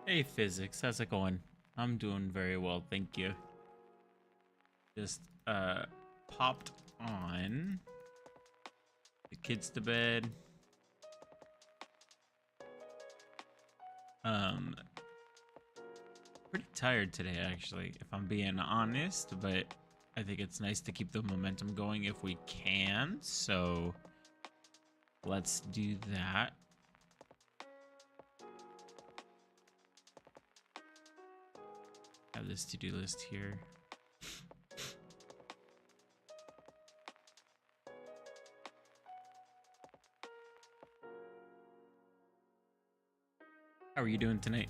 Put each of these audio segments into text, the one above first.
Hey physics, how's it going? I'm doing very well, thank you. Just popped on the kids to bed. Um Pretty tired today actually, if I'm being honest, but I think it's nice to keep the momentum going if we can. So let's do that. Have this to-do list here. How are you doing tonight?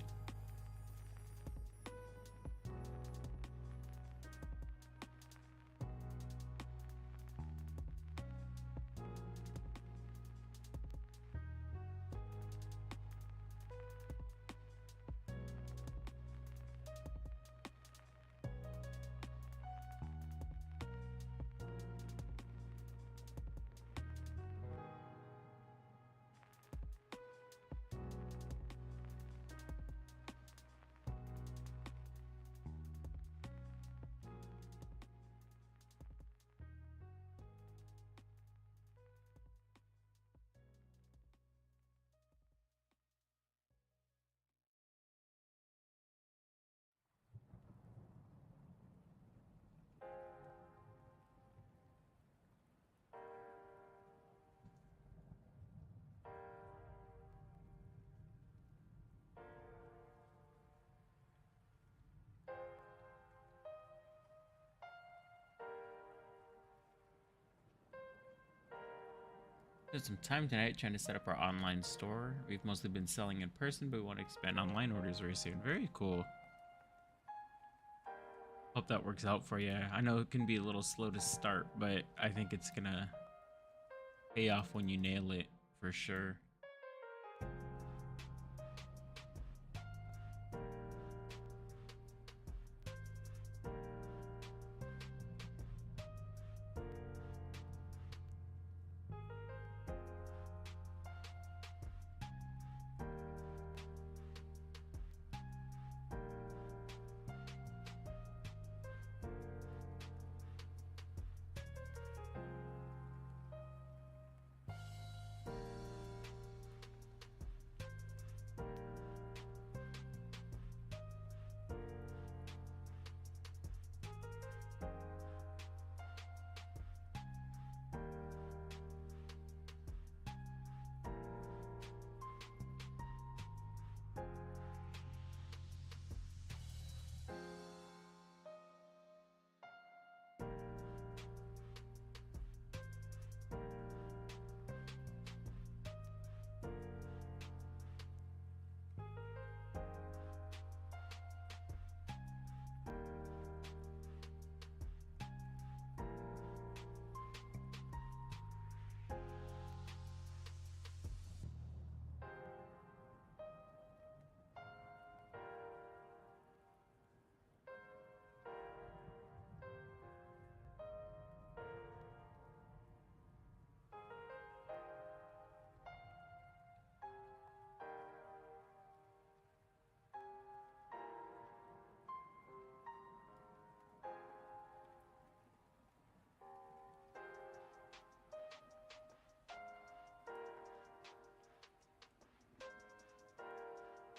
Spent some time tonight trying to set up our online store. We've mostly been selling in person, but we want to expand online orders very soon. Very cool. Hope that works out for you. I know it can be a little slow to start, but I think it's gonna pay off when you nail it for sure.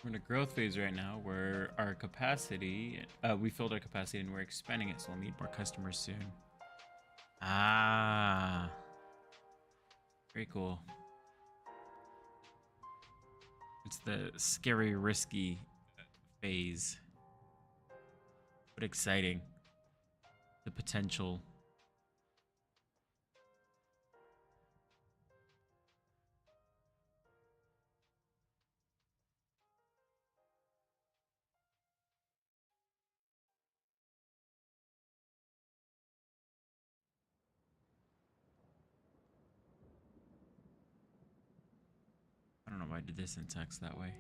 We're in a growth phase right now where our capacity, we filled our capacity and we're expanding it, so we'll need more customers soon. Ah, very cool. It's the scary, risky phase, but exciting. The potential. I don't know why I did this in text that way.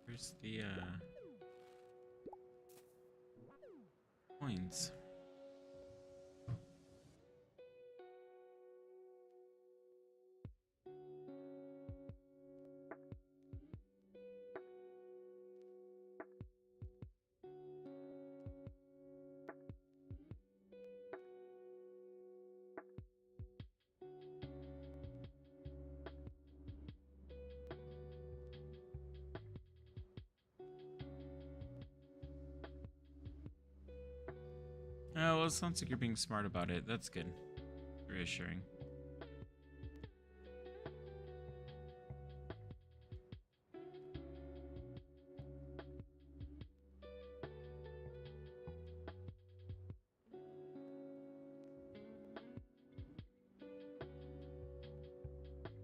Where's the coins. Oh, well, it sounds like you're being smart about it. That's good. Reassuring.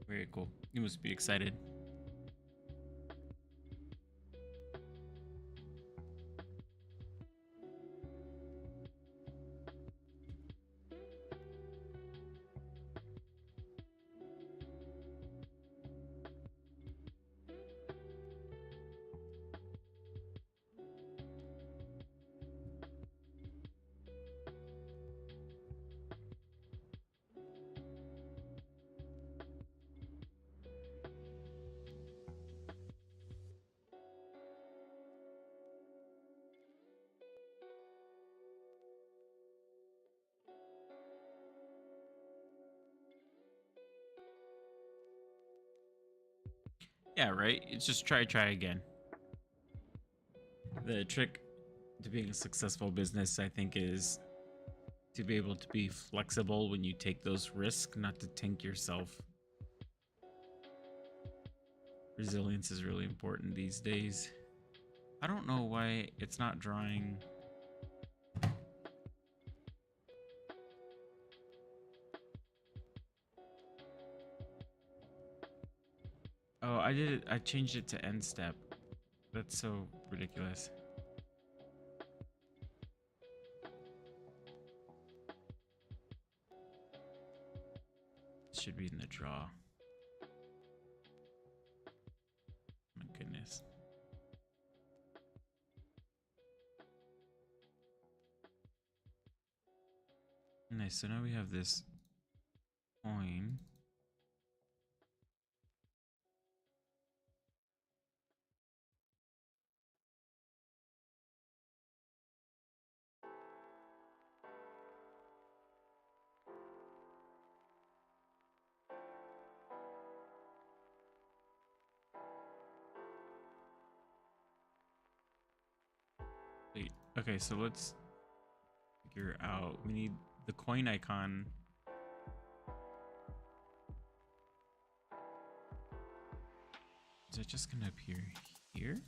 Very cool. You must be excited. Yeah, right? It's just try again. The trick to being a successful business, I think, is to be able to be flexible when you take those risks, not to tank yourself. Resilience is really important these days. I don't know why it's not drawing. Oh, I did it. I changed it to end step. That's so ridiculous. Should be in the draw. My goodness. Nice. So now we have this coin. Wait. Okay, so let's figure out. We need the coin icon. Is it just gonna appear here?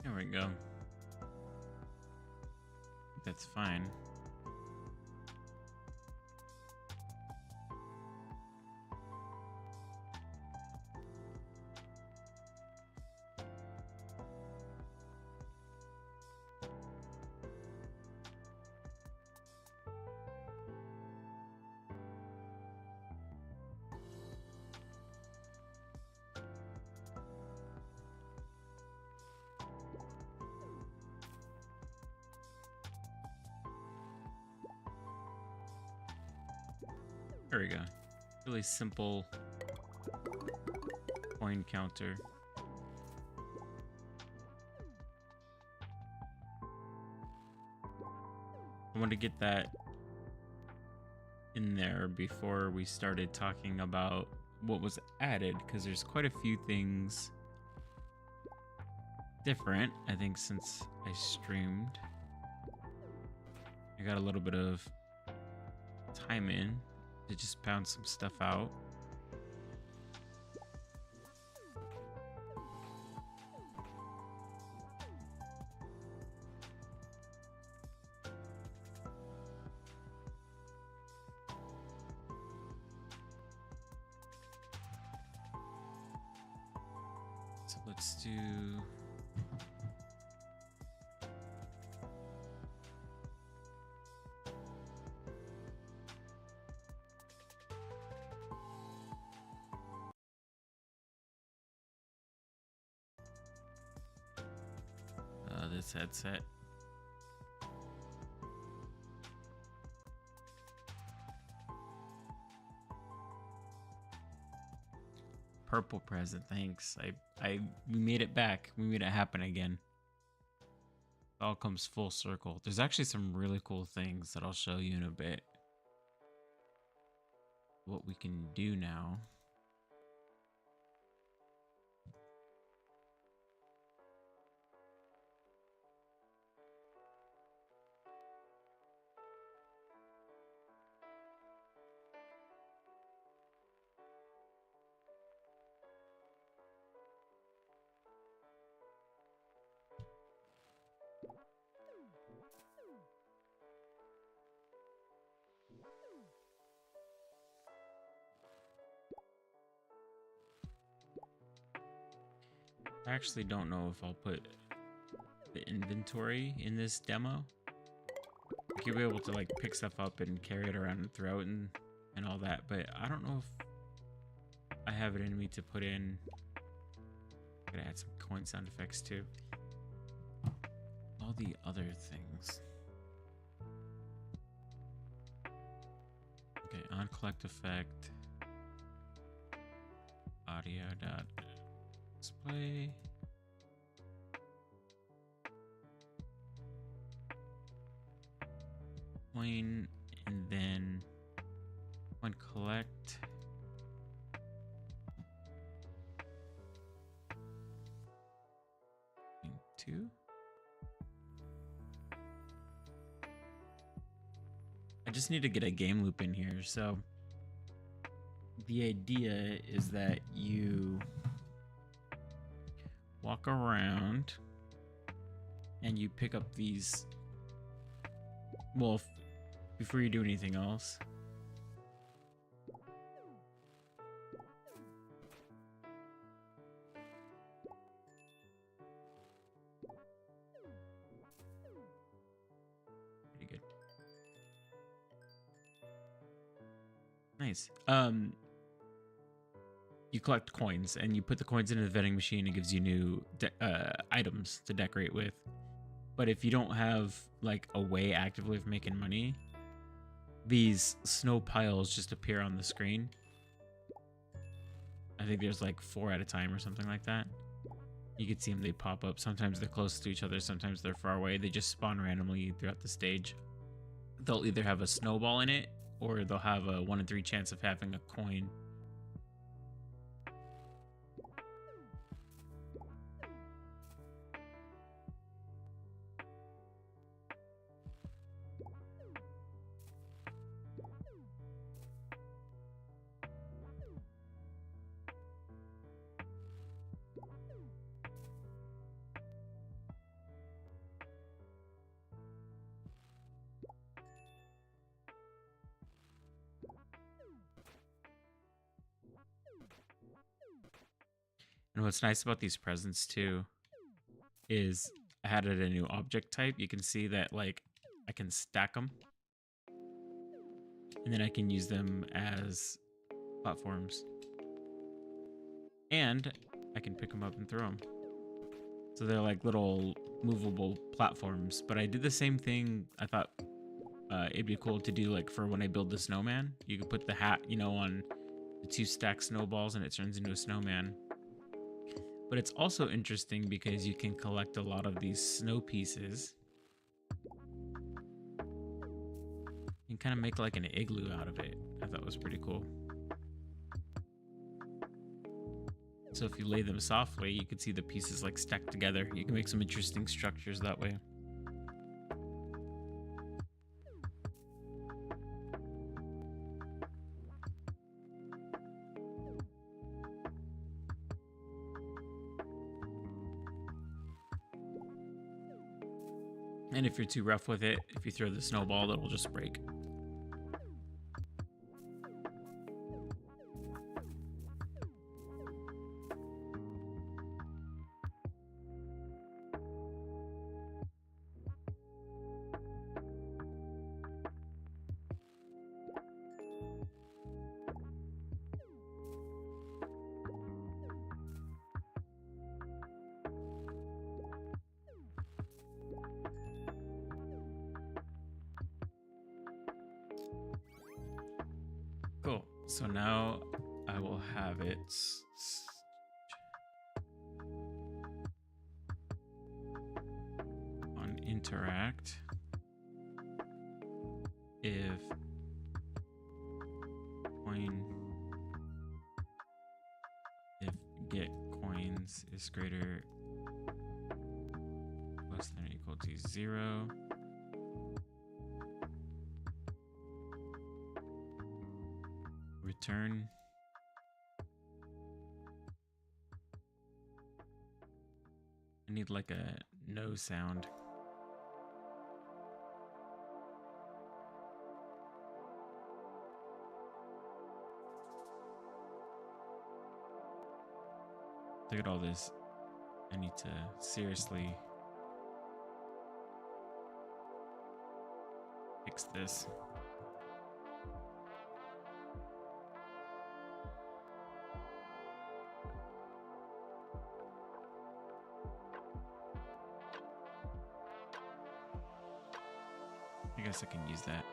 There we go. That's fine. There we go. Really simple coin counter. I want to get that in there before we started talking about what was added, because there's quite a few things different, I think, since I streamed. I got a little bit of time in to just pound some stuff out. So let's do this headset. Purple present, thanks. We made it back. We made it happen again. It all comes full circle. There's actually some really cool things that I'll show you in a bit. What we can do now. I actually don't know if I'll put the inventory in this demo. Like, you'll be able to like pick stuff up and carry it around and throw it and all that, but I don't know if I have it in me to put in. I'm gonna add some coin sound effects too. All the other things. Okay, on collect effect. Audio dot display. Coin, and then coin collect. Two. I just need to get a game loop in here. So the idea is that you walk around and you pick up these. Well, before you do anything else, pretty good. Nice. You collect coins and you put the coins into the vending machine. It gives you new items to decorate with. But if you don't have like a way actively of making money, these snow piles just appear on the screen. I think there's like 4 at a time or something like that. You can see them, they pop up. Sometimes they're close to each other, sometimes they're far away. They just spawn randomly throughout the stage. They'll either have a snowball in it or they'll have a 1 in 3 chance of having a coin. And what's nice about these presents too is I added a new object type. You can see that like I can stack them and then I can use them as platforms, and I can pick them up and throw them. So they're like little movable platforms. But I did the same thing. I thought it'd be cool to do like for when I build the snowman. You can put the hat, you know, on the 2 stacked snowballs and it turns into a snowman. But it's also interesting because you can collect a lot of these snow pieces and kind of make like an igloo out of it. I thought was pretty cool. So if you lay them softly, you can see the pieces like stacked together. You can make some interesting structures that way. And if you're too rough with it, if you throw the snowball, it will just break. Cool. So now I will have it on interact. If coin, if get coins is greater, less than or equal to 0. Return. I need like a no sound. Look at all this. I need to seriously fix this. I guess I can use that.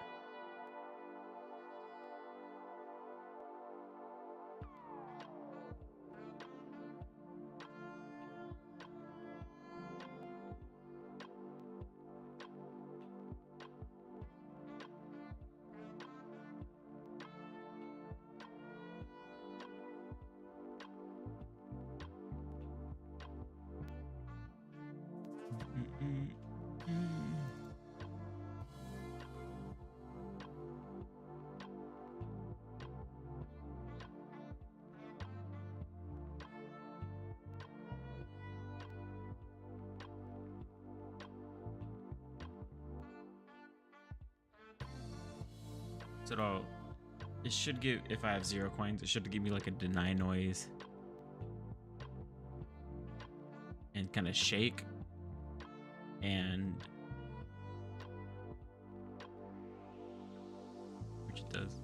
So it should give, if I have 0 coins, it should give me like a deny noise and kind of shake, and which it does.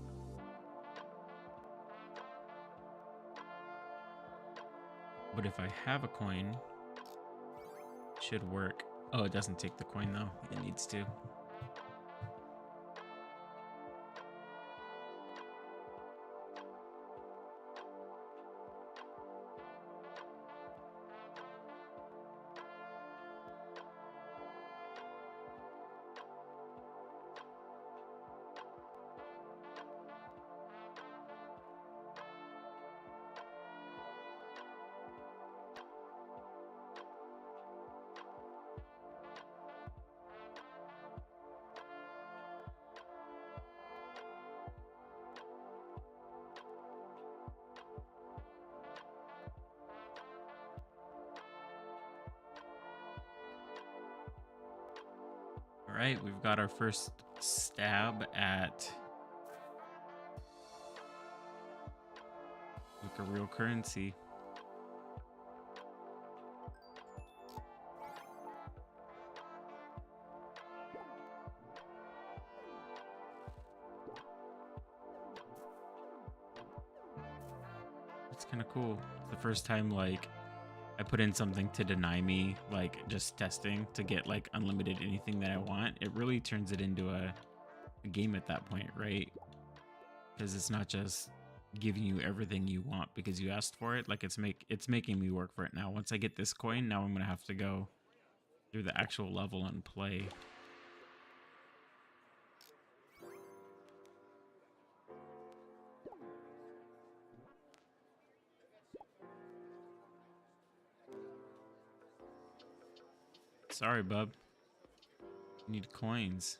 But if I have a coin, it should work. Oh, it doesn't take the coin though. It needs to. All right, we've got our first stab at like a real currency. It's kind of cool. It's the first time like I put in something to deny me, like just testing to get like unlimited anything that I want. It really turns it into a game at that point, right? Because it's not just giving you everything you want because you asked for it. Like it's making me work for it now. Once I get this coin, now I'm gonna have to go through the actual level and play. Sorry, bub. You need coins.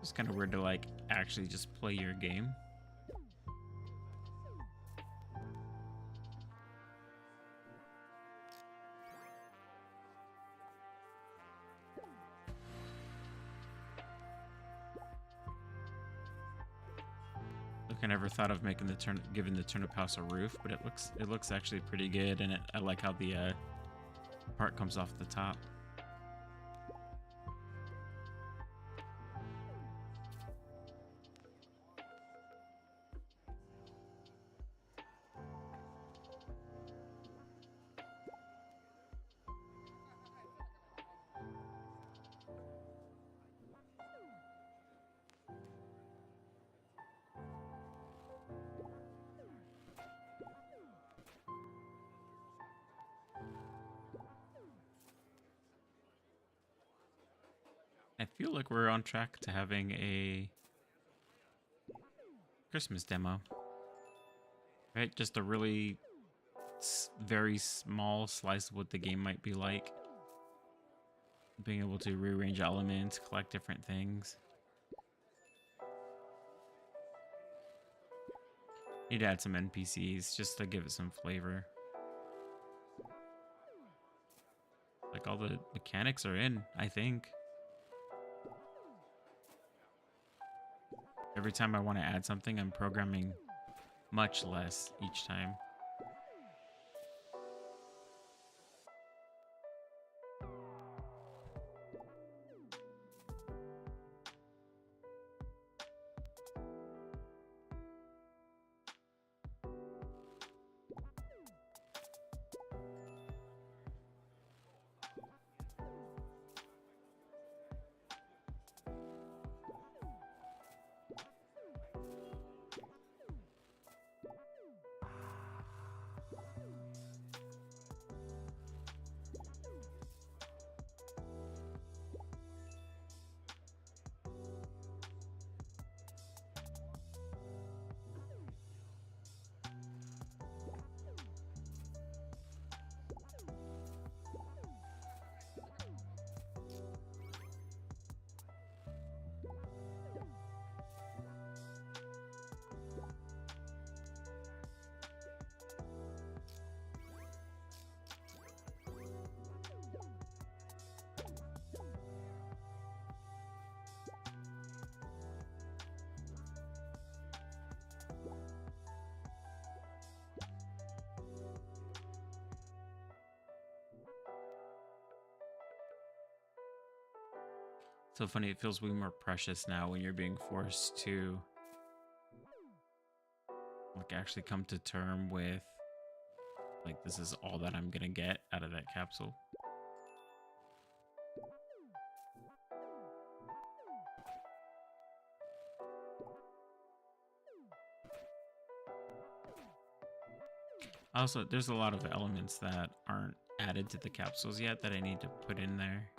It's kind of weird to like actually just play your game. Look, I never thought of making giving the turnip house a roof, but it looks actually pretty good, and I like how the part comes off the top. I feel like we're on track to having a Christmas demo. Right? Just a really very small slice of what the game might be like. Being able to rearrange elements, collect different things. Need to add some NPCs just to give it some flavor. Like all the mechanics are in, I think. Every time I want to add something, I'm programming much less each time. So funny, it feels way more precious now when you're being forced to like actually come to term with like this is all that I'm gonna get out of that capsule. Also, there's a lot of elements that aren't added to the capsules yet that I need to put in there.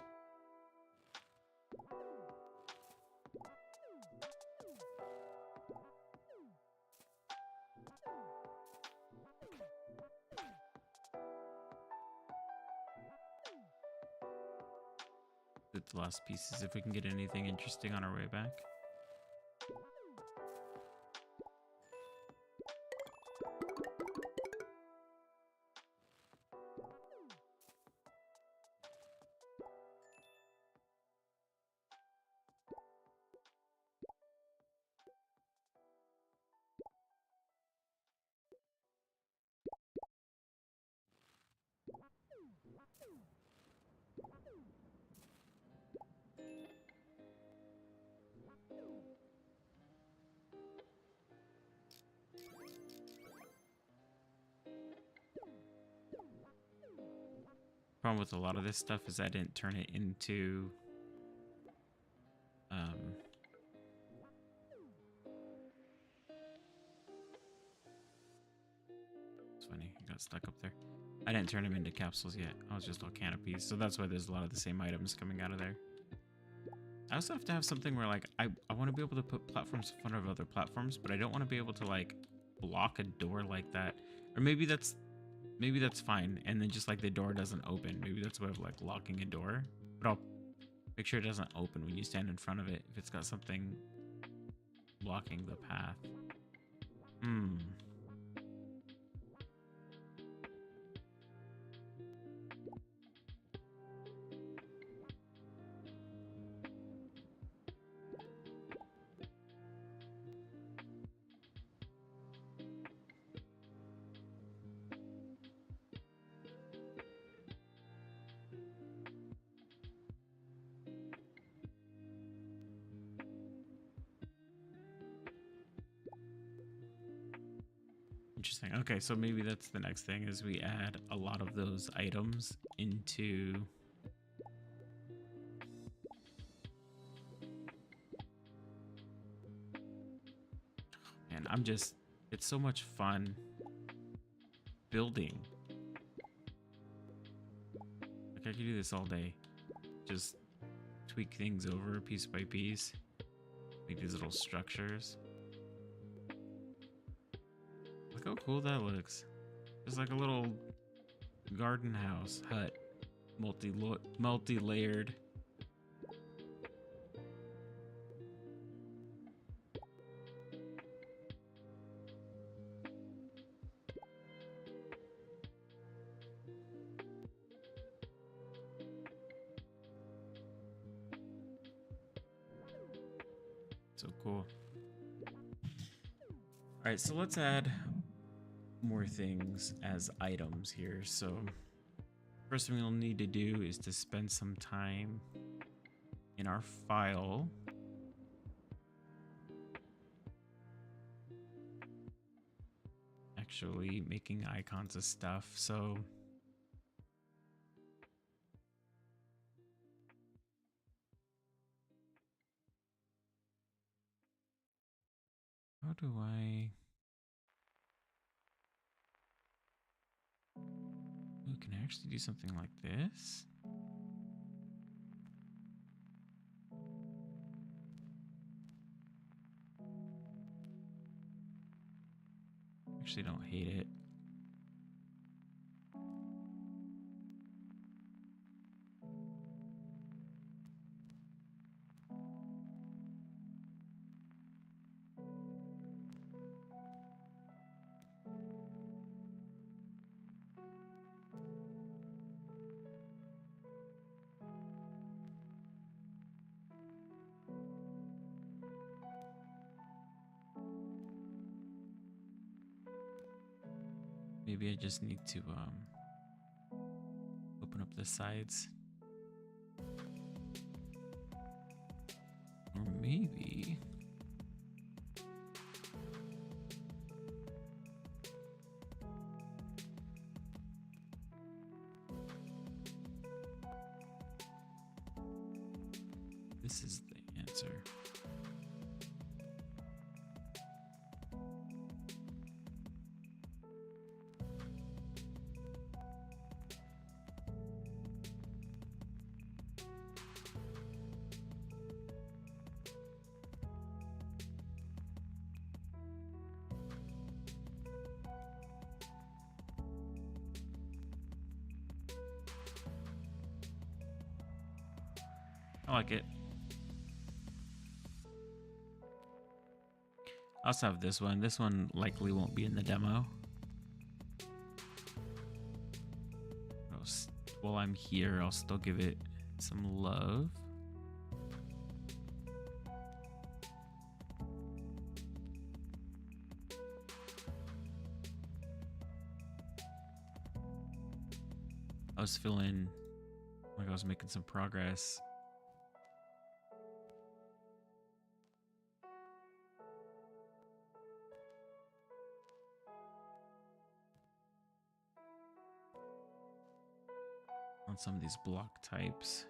The last pieces if we can get anything interesting on our way back. Problem with a lot of this stuff is I didn't turn it into it's funny, I got stuck up there. I didn't turn them into capsules yet. I was just all canopies, so that's why there's a lot of the same items coming out of there. I also have to have something where like I want to be able to put platforms in front of other platforms, but I don't want to be able to like block a door like that. Or maybe that's fine, and then just like the door doesn't open. Maybe that's a way of like locking a door. But Make sure it doesn't open when you stand in front of it if it's got something blocking the path. Hmm. Interesting. Okay, so maybe that's the next thing is we add a lot of those items into and it's so much fun building. Like I could do this all day. Just tweak things over piece by piece. Make these little structures. Look how cool that looks. Just like a little garden house hut, multi-layered. So cool. All right, so let's add more things as items here. So first thing we'll need to do is to spend some time in our file. Actually making icons of stuff. So how do I... Ooh, can I actually do something like this? Actually don't hate it. Maybe I just need to open up the sides. Or maybe... this is the answer. I like it. I also have this one. This one likely won't be in the demo. While I'm here, I'll still give it some love. I was feeling like I was making some progress. On some of these block types.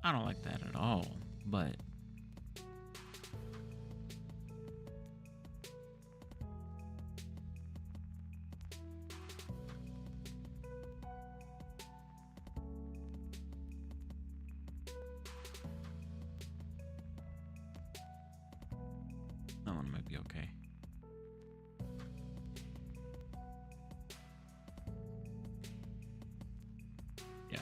I don't like that at all, but that one might be okay. Yeah.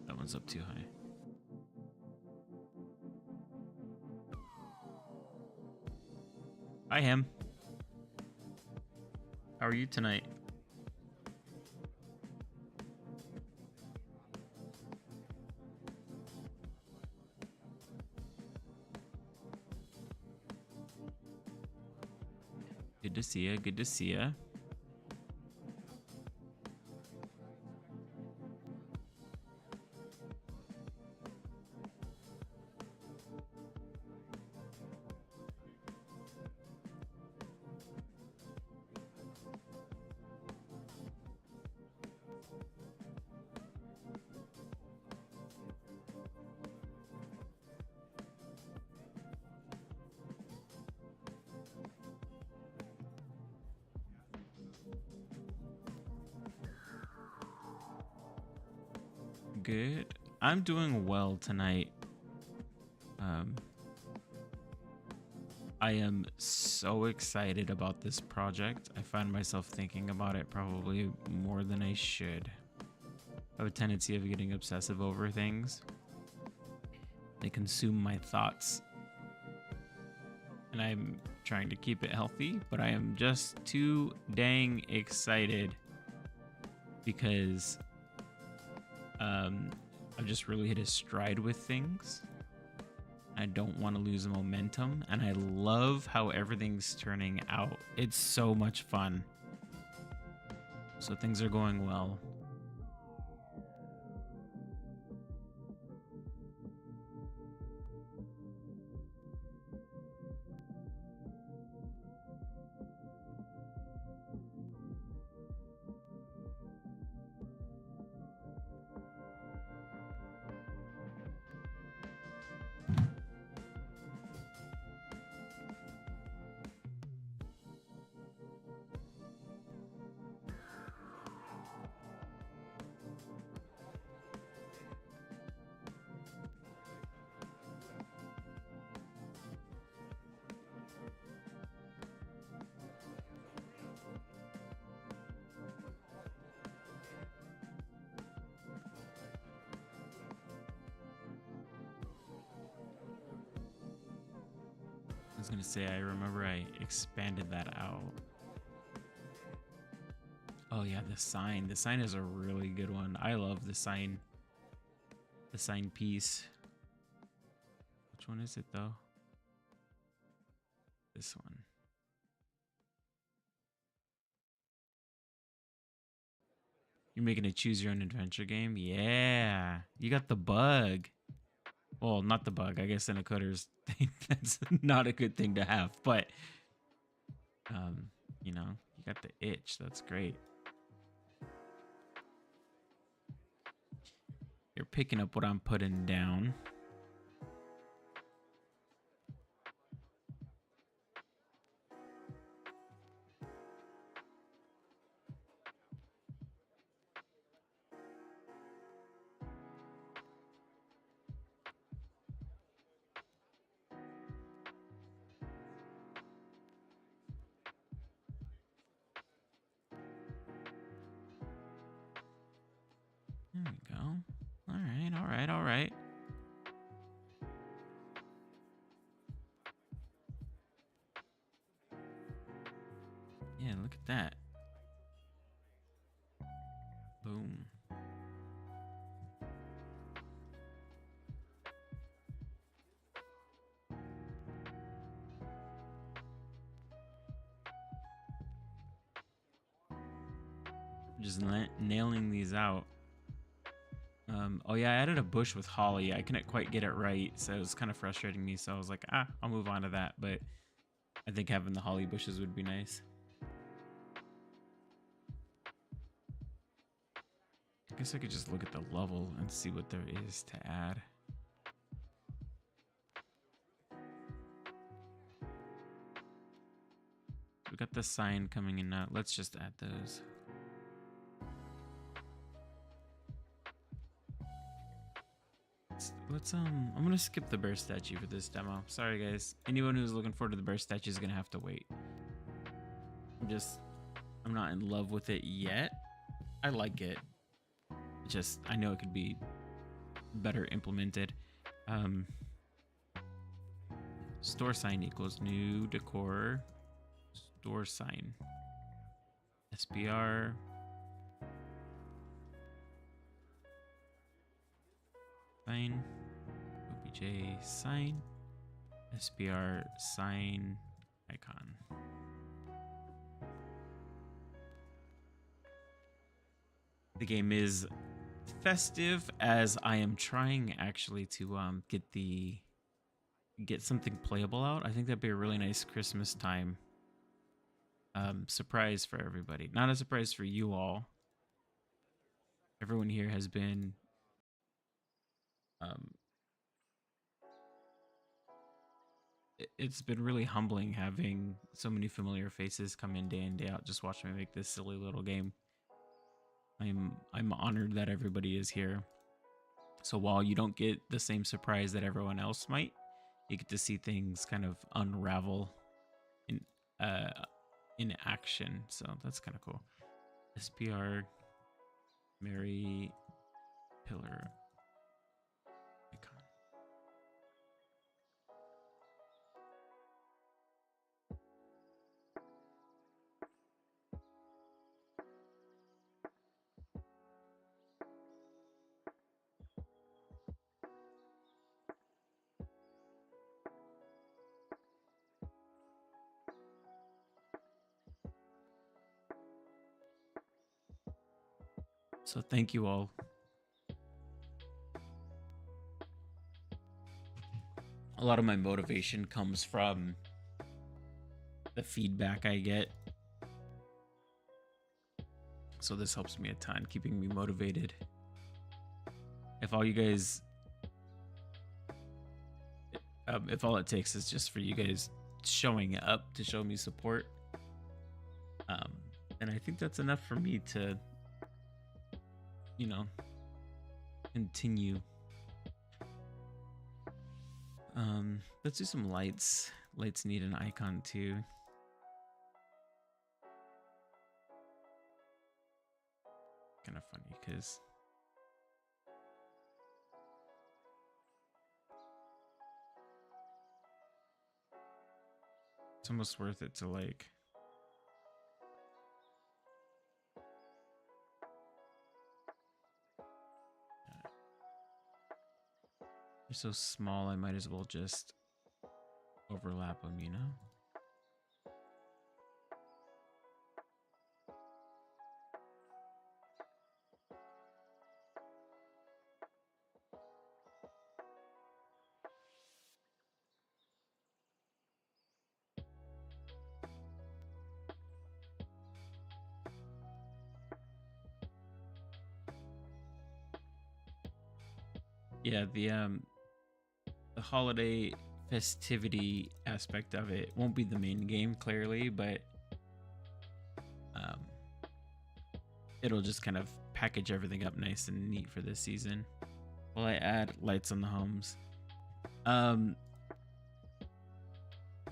That one's up too high. Hi, Him. How are you tonight? Good to see you. Good to see you. Good. I'm doing well tonight. I am so excited about this project. I find myself thinking about it probably more than I should. I have a tendency of getting obsessive over things. They consume my thoughts. And I'm trying to keep it healthy, but I am just too dang excited because I've just really hit a stride with things. I don't want to lose momentum, and I love how everything's turning out. It's so much fun. So things are going well. I was gonna say, I remember I expanded that out. Oh yeah, the sign. The sign is a really good one. I love the sign. The sign piece. Which one is it though? This one. You're making a choose your own adventure game? Yeah. You got the bug. Well, not the bug. I guess in a coders thing, that's not a good thing to have. But, you know, you got the itch. That's great. You're picking up what I'm putting down. There we go. All right, all right, all right. Yeah, look at that. Boom. Just nailing these out. Oh yeah, I added a bush with holly. I couldn't quite get it right, so it was kind of frustrating me. So I was like, I'll move on to that. But I think having the holly bushes would be nice. I guess I could just look at the level and see what there is to add. We got the sign coming in now. Let's just add those. I'm gonna skip the bear statue for this demo. Sorry guys. Anyone who's looking forward to the bear statue is gonna have to wait. I'm not in love with it yet. I like it. I know it could be better implemented. Store sign equals new decor. Store sign. SPR. Sign. OBJ sign. SPR sign icon. The game is festive, as I am trying actually to get something playable out. I think that'd be a really nice Christmas time surprise for everybody. Not a surprise for you all. Everyone here has been it's been really humbling having so many familiar faces come in day out, just watch me make this silly little game. I'm honored that everybody is here. So while you don't get the same surprise that everyone else might, you get to see things kind of unravel in action. So that's kind of cool. SPR Mary Pillar icon. So thank you all. A lot of my motivation comes from the feedback I get. So this helps me a ton, keeping me motivated. If all you guys, if all it takes is just for you guys showing up to show me support, then I think that's enough for me to, you know, continue. Let's do some lights. Lights need an icon too. Kind of funny because it's almost worth it to like they're so small, I might as well just overlap them, you know? Yeah, the holiday festivity aspect of it won't be the main game clearly, but um, it'll just kind of package everything up nice and neat for this season. Will I add lights on the homes? Um,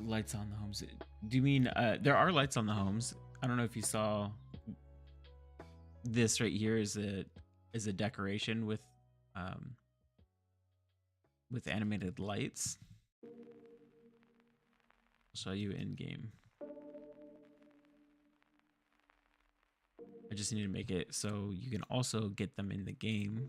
lights on the homes. Do you mean there are lights on the homes? I don't know if you saw this right here is a decoration um with animated lights. I'll show you in game. I just need to make it so you can also get them in the game.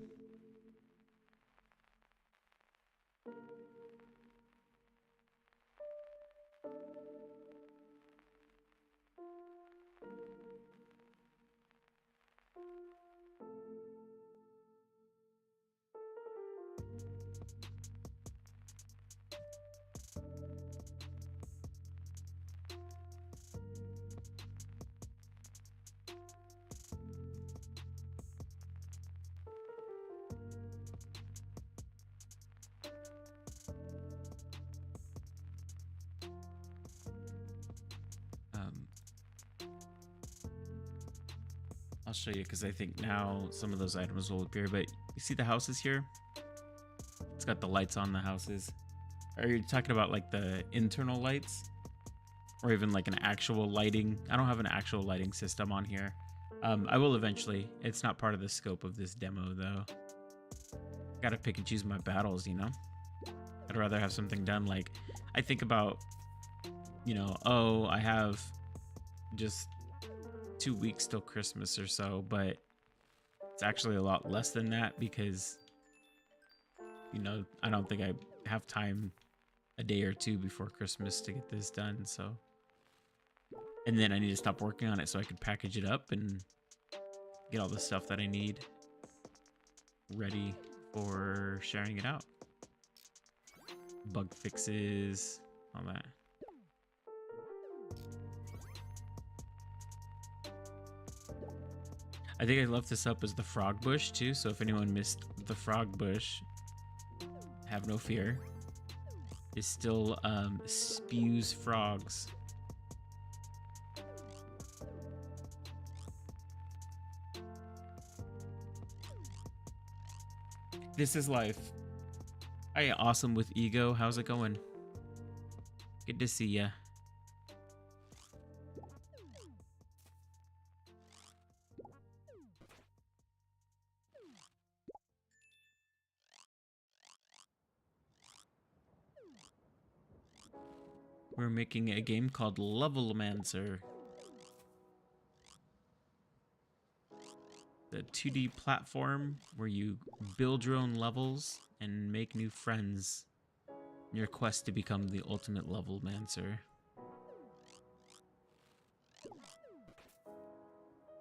I'll show you because I think now some of those items will appear, but you see the houses here? It's got the lights on the houses. Are you talking about like the internal lights or even like an actual lighting? I don't have an actual lighting system on here. I will eventually. It's not part of the scope of this demo though. Gotta pick and choose my battles, you know? I'd rather have something done like I think about, you know, oh, I have just 2 weeks till Christmas or so, but it's actually a lot less than that because, you know, I don't think I have time a day or two before Christmas to get this done. So, and then I need to stop working on it so I can package it up and get all the stuff that I need ready for sharing it out. Bug fixes, all that. I think I left this up as the frog bush too, so if anyone missed the frog bush, have no fear. It still spews frogs. This is life. Hey, awesome with ego. How's it going? Good to see ya. We're making a game called Levelmancer. The 2D platform where you build your own levels and make new friends in your quest to become the ultimate Levelmancer.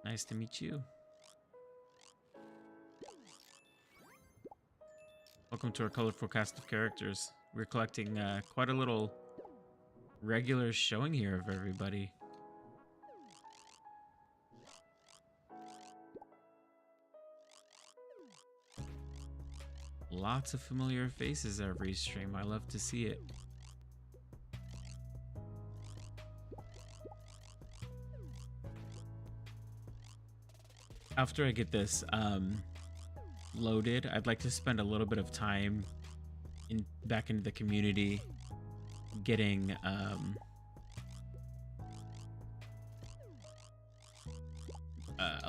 Nice to meet you. Welcome to our colorful cast of characters. We're collecting quite a little regular showing here of everybody. Lots of familiar faces every stream. I love to see it. After I get this loaded, I'd like to spend a little bit of time back into the community getting a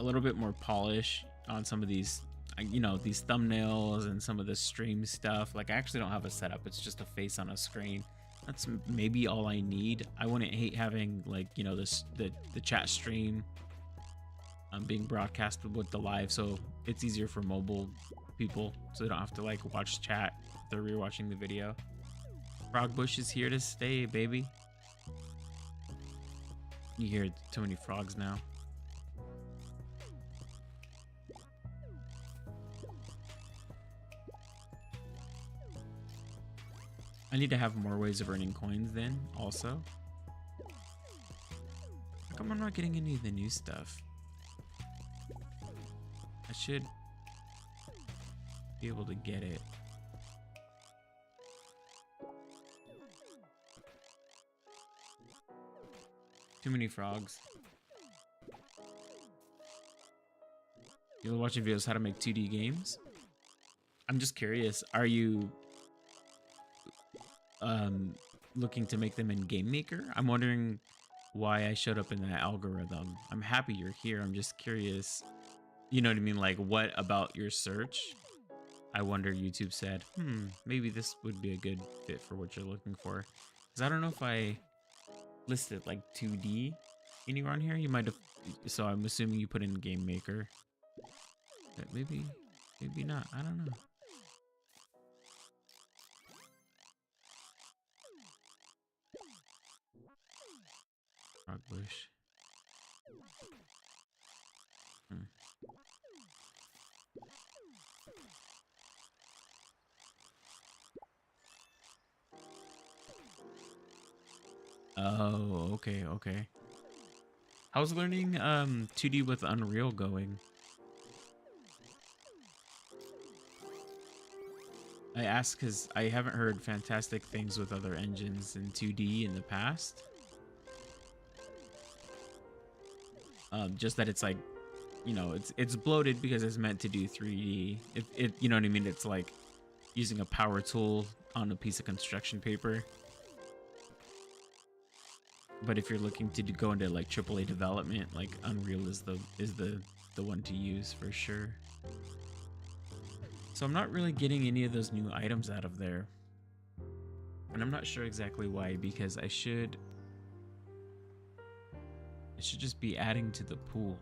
little bit more polish on some of these, you know, these thumbnails and some of the stream stuff. Like I actually don't have a setup, it's just a face on a screen. That's maybe all I need. I wouldn't hate having, like, you know, the chat stream being broadcasted with the live, so it's easier for mobile people, so they don't have to like watch chat if they're rewatching the video. Frog bush is here to stay, baby. You hear too many frogs now. I need to have more ways of earning coins then, also. How come I'm not getting any of the new stuff? I should be able to get it. Too many frogs. You're watching videos how to make 2D games? I'm just curious, are you looking to make them in GameMaker? I'm wondering why I showed up in that algorithm. I'm happy you're here. I'm just curious. You know what I mean? Like, what about your search? I wonder YouTube said, maybe this would be a good fit for what you're looking for. Because I don't know if I listed like 2D anywhere on here. You might have, so I'm assuming you put in GameMaker. But maybe not. I don't know. Frog bush. Oh, okay, okay. How's learning 2D with Unreal going? I ask because I haven't heard fantastic things with other engines in 2D in the past. Just that it's like, you know, it's bloated because it's meant to do 3D. It you know what I mean? It's like using a power tool on a piece of construction paper. But if you're looking to go into like AAA development, like Unreal is the one to use for sure. So I'm not really getting any of those new items out of there. And I'm not sure exactly why, because I should just be adding to the pool.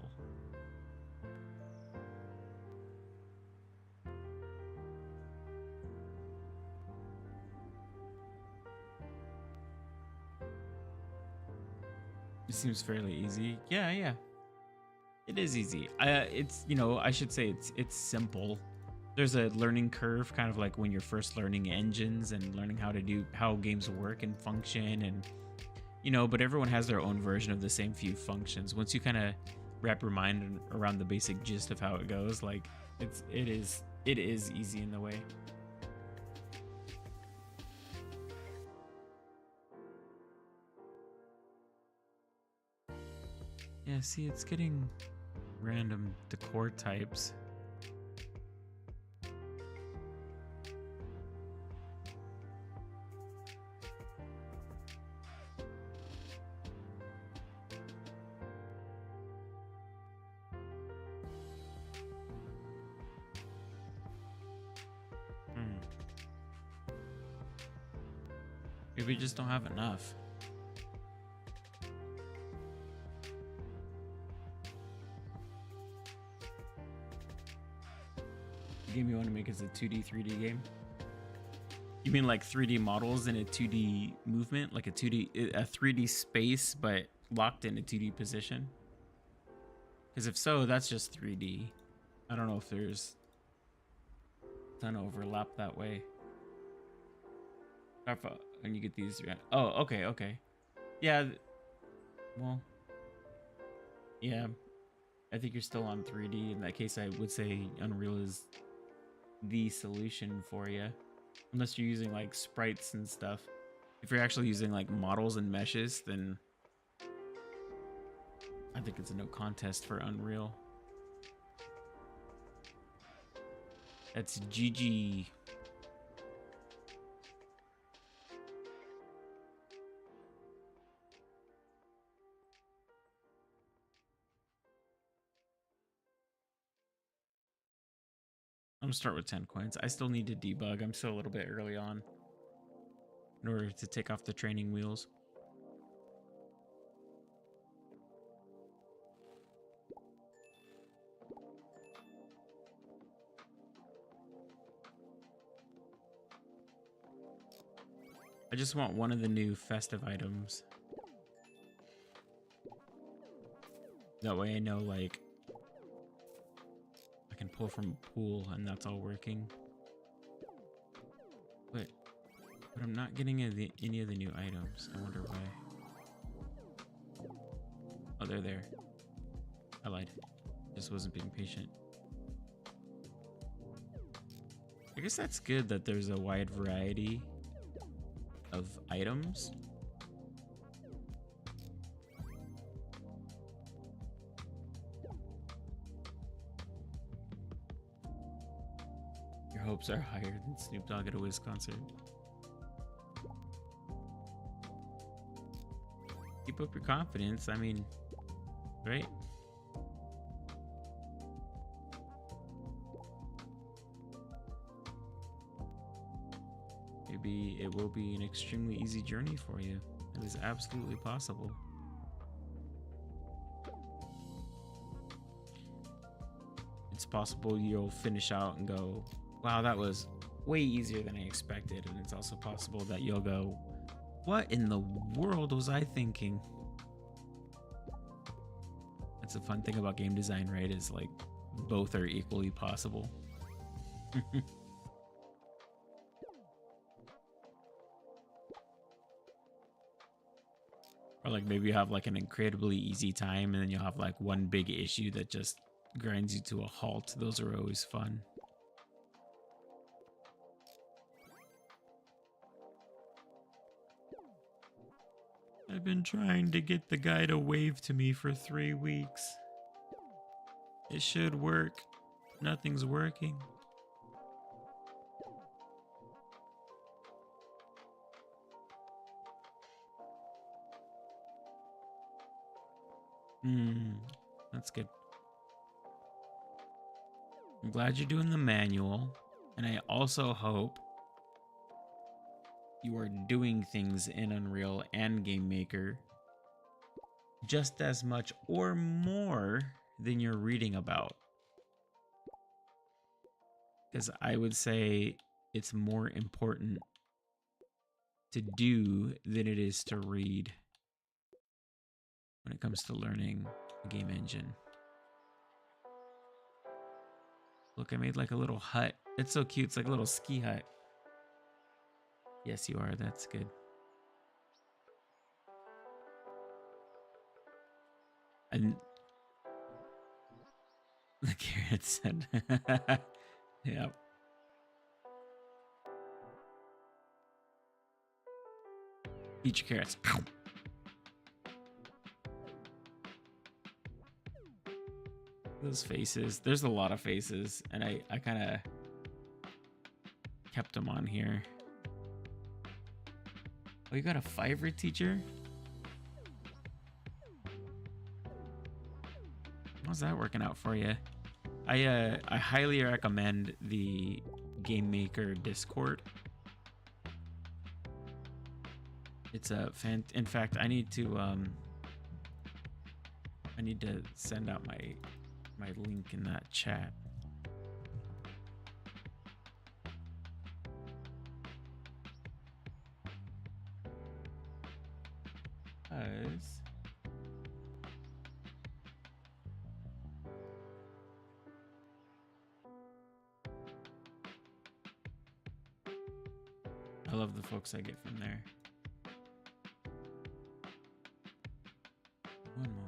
It seems fairly easy. Yeah. It is easy. It's, you know, I should say it's simple. There's a learning curve, kind of like when you're first learning engines and learning how games work and function, and you know, but everyone has their own version of the same few functions. Once you kind of wrap your mind around the basic gist of how it goes, like it is easy in the way. Yeah, see, it's getting random decor types. Maybe we just don't have enough. The game you want to make is a 2D, 3D game? You mean like 3D models in a 2D movement? Like a 3D space, but locked in a 2D position? Because if so, that's just 3D. I don't know if there's a ton of overlap that way. When you get these... Oh, okay. Yeah, well... Yeah, I think you're still on 3D. In that case, I would say Unreal is the solution for you. Unless you're using like sprites and stuff. If you're actually using like models and meshes, then I think it's a no contest for Unreal. That's GG. I'm gonna start with 10 coins. I still need to debug. I'm still a little bit early on in order to take off the training wheels. I just want one of the new festive items. That way I know, like, I can pull from a pool and that's all working. But I'm not getting any of the new items. I wonder why. Oh, they're there. I lied. Just wasn't being patient. I guess that's good that there's a wide variety of items. hopes are higher than Snoop Dogg at a Wiz concert. Keep up your confidence. I mean, right? Maybe it will be an extremely easy journey for you. It is absolutely possible. It's possible you'll finish out and go, wow, that was way easier than I expected. And it's also possible that you'll go, what in the world was I thinking? That's the fun thing about game design, right? Is like both are equally possible. Or like maybe you have like an incredibly easy time and then you'll have like one big issue that just grinds you to a halt. Those are always fun. I've been trying to get the guy to wave to me for 3 weeks. It should work. Nothing's working. That's good. I'm glad you're doing the manual, and I also hope you are doing things in Unreal and GameMaker just as much or more than you're reading about. Because I would say it's more important to do than it is to read when it comes to learning a game engine. Look, I made like a little hut. It's so cute. It's like a little ski hut. Yes, you are. That's good. And the carrot said, yep. Eat your carrots. Those faces. There's a lot of faces, and I kind of kept them on here. Oh, you got a Fiverr teacher? How's that working out for you? I highly recommend the GameMaker Discord. It's a in fact, I need to send out my link in that chat. I love the folks I get from there. One moment.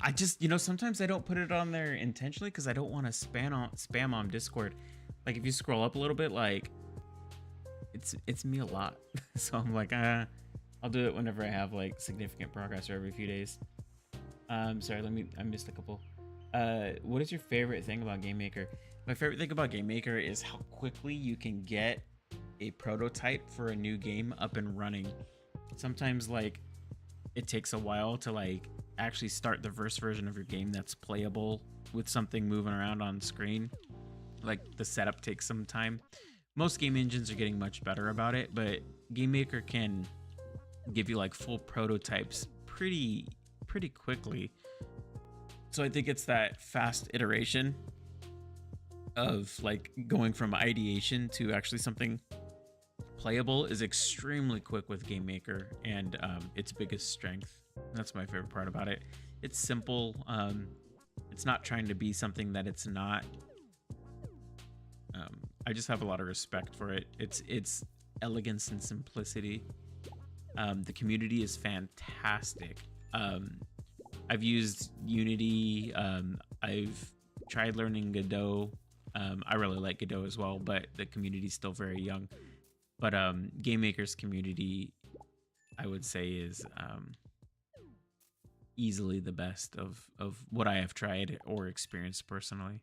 I just, sometimes I don't put it on there intentionally because I don't want to spam on Discord. Like if you scroll up a little bit, like it's me a lot. So I'm like, I'll do it whenever I have like significant progress or every few days. Sorry, I missed a couple. What is your favorite thing about GameMaker? My favorite thing about GameMaker is how quickly you can get a prototype for a new game up and running. Sometimes like it takes a while to like actually start the first version of your game that's playable with something moving around on screen. Like the setup takes some time. Most game engines are getting much better about it, but GameMaker can give you like full prototypes pretty quickly. So I think it's that fast iteration of like going from ideation to actually something playable is extremely quick with GameMaker, and its biggest strength. That's my favorite part about it. It's simple. It's not trying to be something that it's not. I just have a lot of respect for it. It's elegance and simplicity. The community is fantastic. I've used Unity. I've tried learning Godot. I really like Godot as well, but the community's still very young. But GameMaker's community, I would say, is easily the best of what I have tried or experienced personally.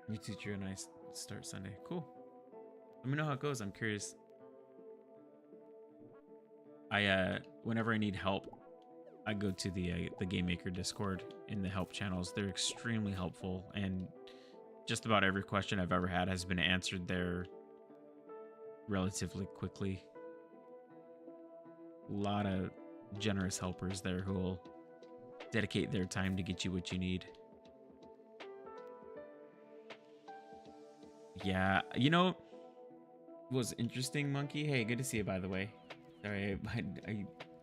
Your teacher and I start Sunday. Cool. Let me know how it goes. I'm curious. Whenever I need help, I go to the GameMaker Discord in the help channels. They're extremely helpful, and just about every question I've ever had has been answered there relatively quickly. A lot of generous helpers there who will dedicate their time to get you what you need. Yeah, you know, was interesting, Monkey. Hey, good to see you, by the way. Sorry,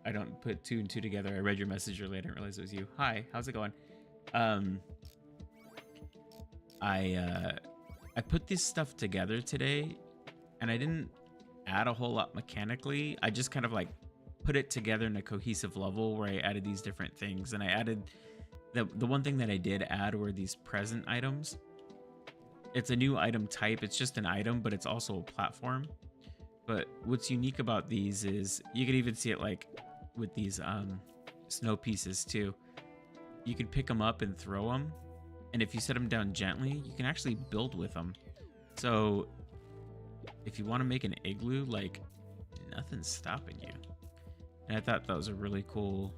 I don't put two and two together. I read your message earlier. I didn't realize it was you. Hi, how's it going? I put this stuff together today, and I didn't add a whole lot mechanically. I just kind of like put it together in a cohesive level where I added these different things, and I added the one thing that I did add were these present items. It's a new item type. It's just an item, but it's also a platform. But what's unique about these is you can even see it like with these snow pieces too. You can pick them up and throw them, and if you set them down gently, you can actually build with them. So if you want to make an igloo, like, nothing's stopping you. And I thought that was a really cool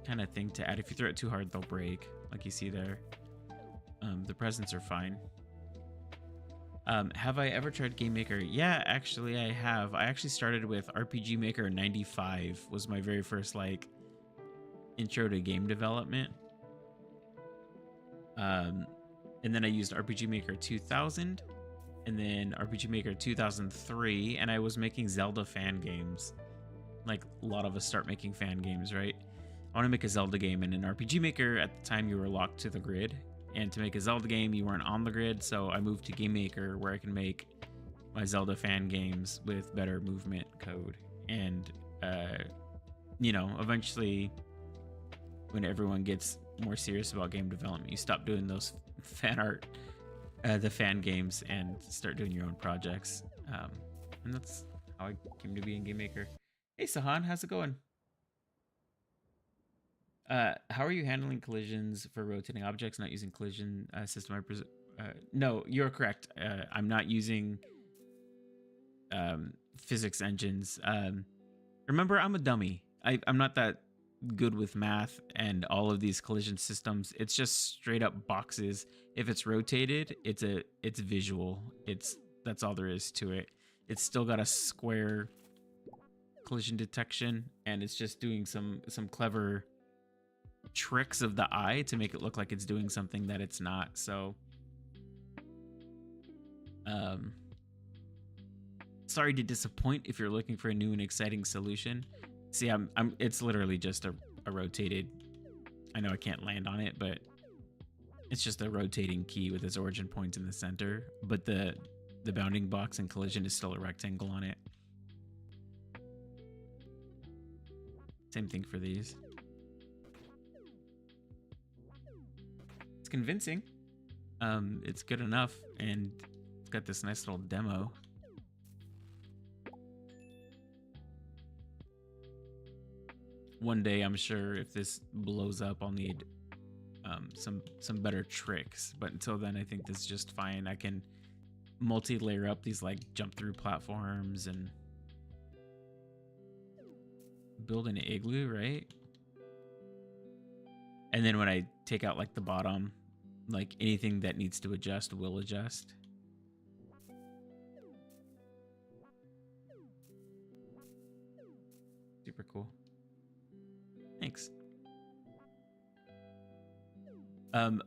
kind of thing to add. If you throw it too hard, they'll break, like you see there. The presents are fine. Have I ever tried GameMaker? Yeah, actually I have. I actually started with RPG Maker 95 was my very first like intro to game development. And then I used RPG Maker 2000 and then RPG Maker 2003, and I was making Zelda fan games. Like a lot of us start making fan games, right? I want to make a Zelda game, and in RPG Maker at the time you were locked to the grid. And to make a Zelda game, you weren't on the grid, so I moved to GameMaker where I can make my Zelda fan games with better movement code. And, you know, eventually, when everyone gets more serious about game development, you stop doing those fan art, the fan games, and start doing your own projects. And that's how I came to be in GameMaker. Hey, Sahan, how's it going? How are you handling collisions for rotating objects, not using collision system? No, you're correct. I'm not using physics engines. Remember, I'm a dummy. I'm not that good with math and all of these collision systems. It's just straight up boxes. If it's rotated, it's visual. That's all there is to it. It's still got a square collision detection, and it's just doing some clever tricks of the eye to make it look like it's doing something that it's not. So sorry to disappoint if you're looking for a new and exciting solution. See, it's literally just a rotated, I know I can't land on it, but it's just a rotating key with its origin point in the center, but the bounding box and collision is still a rectangle on it. Same thing for these. It's convincing. It's good enough, and it's got this nice little demo. One day, I'm sure if this blows up, I'll need some better tricks. But until then, I think this is just fine. I can multi-layer up these like jump through platforms and build an igloo, right? And then when I take out like the bottom, like anything that needs to adjust will adjust. Super cool. Thanks.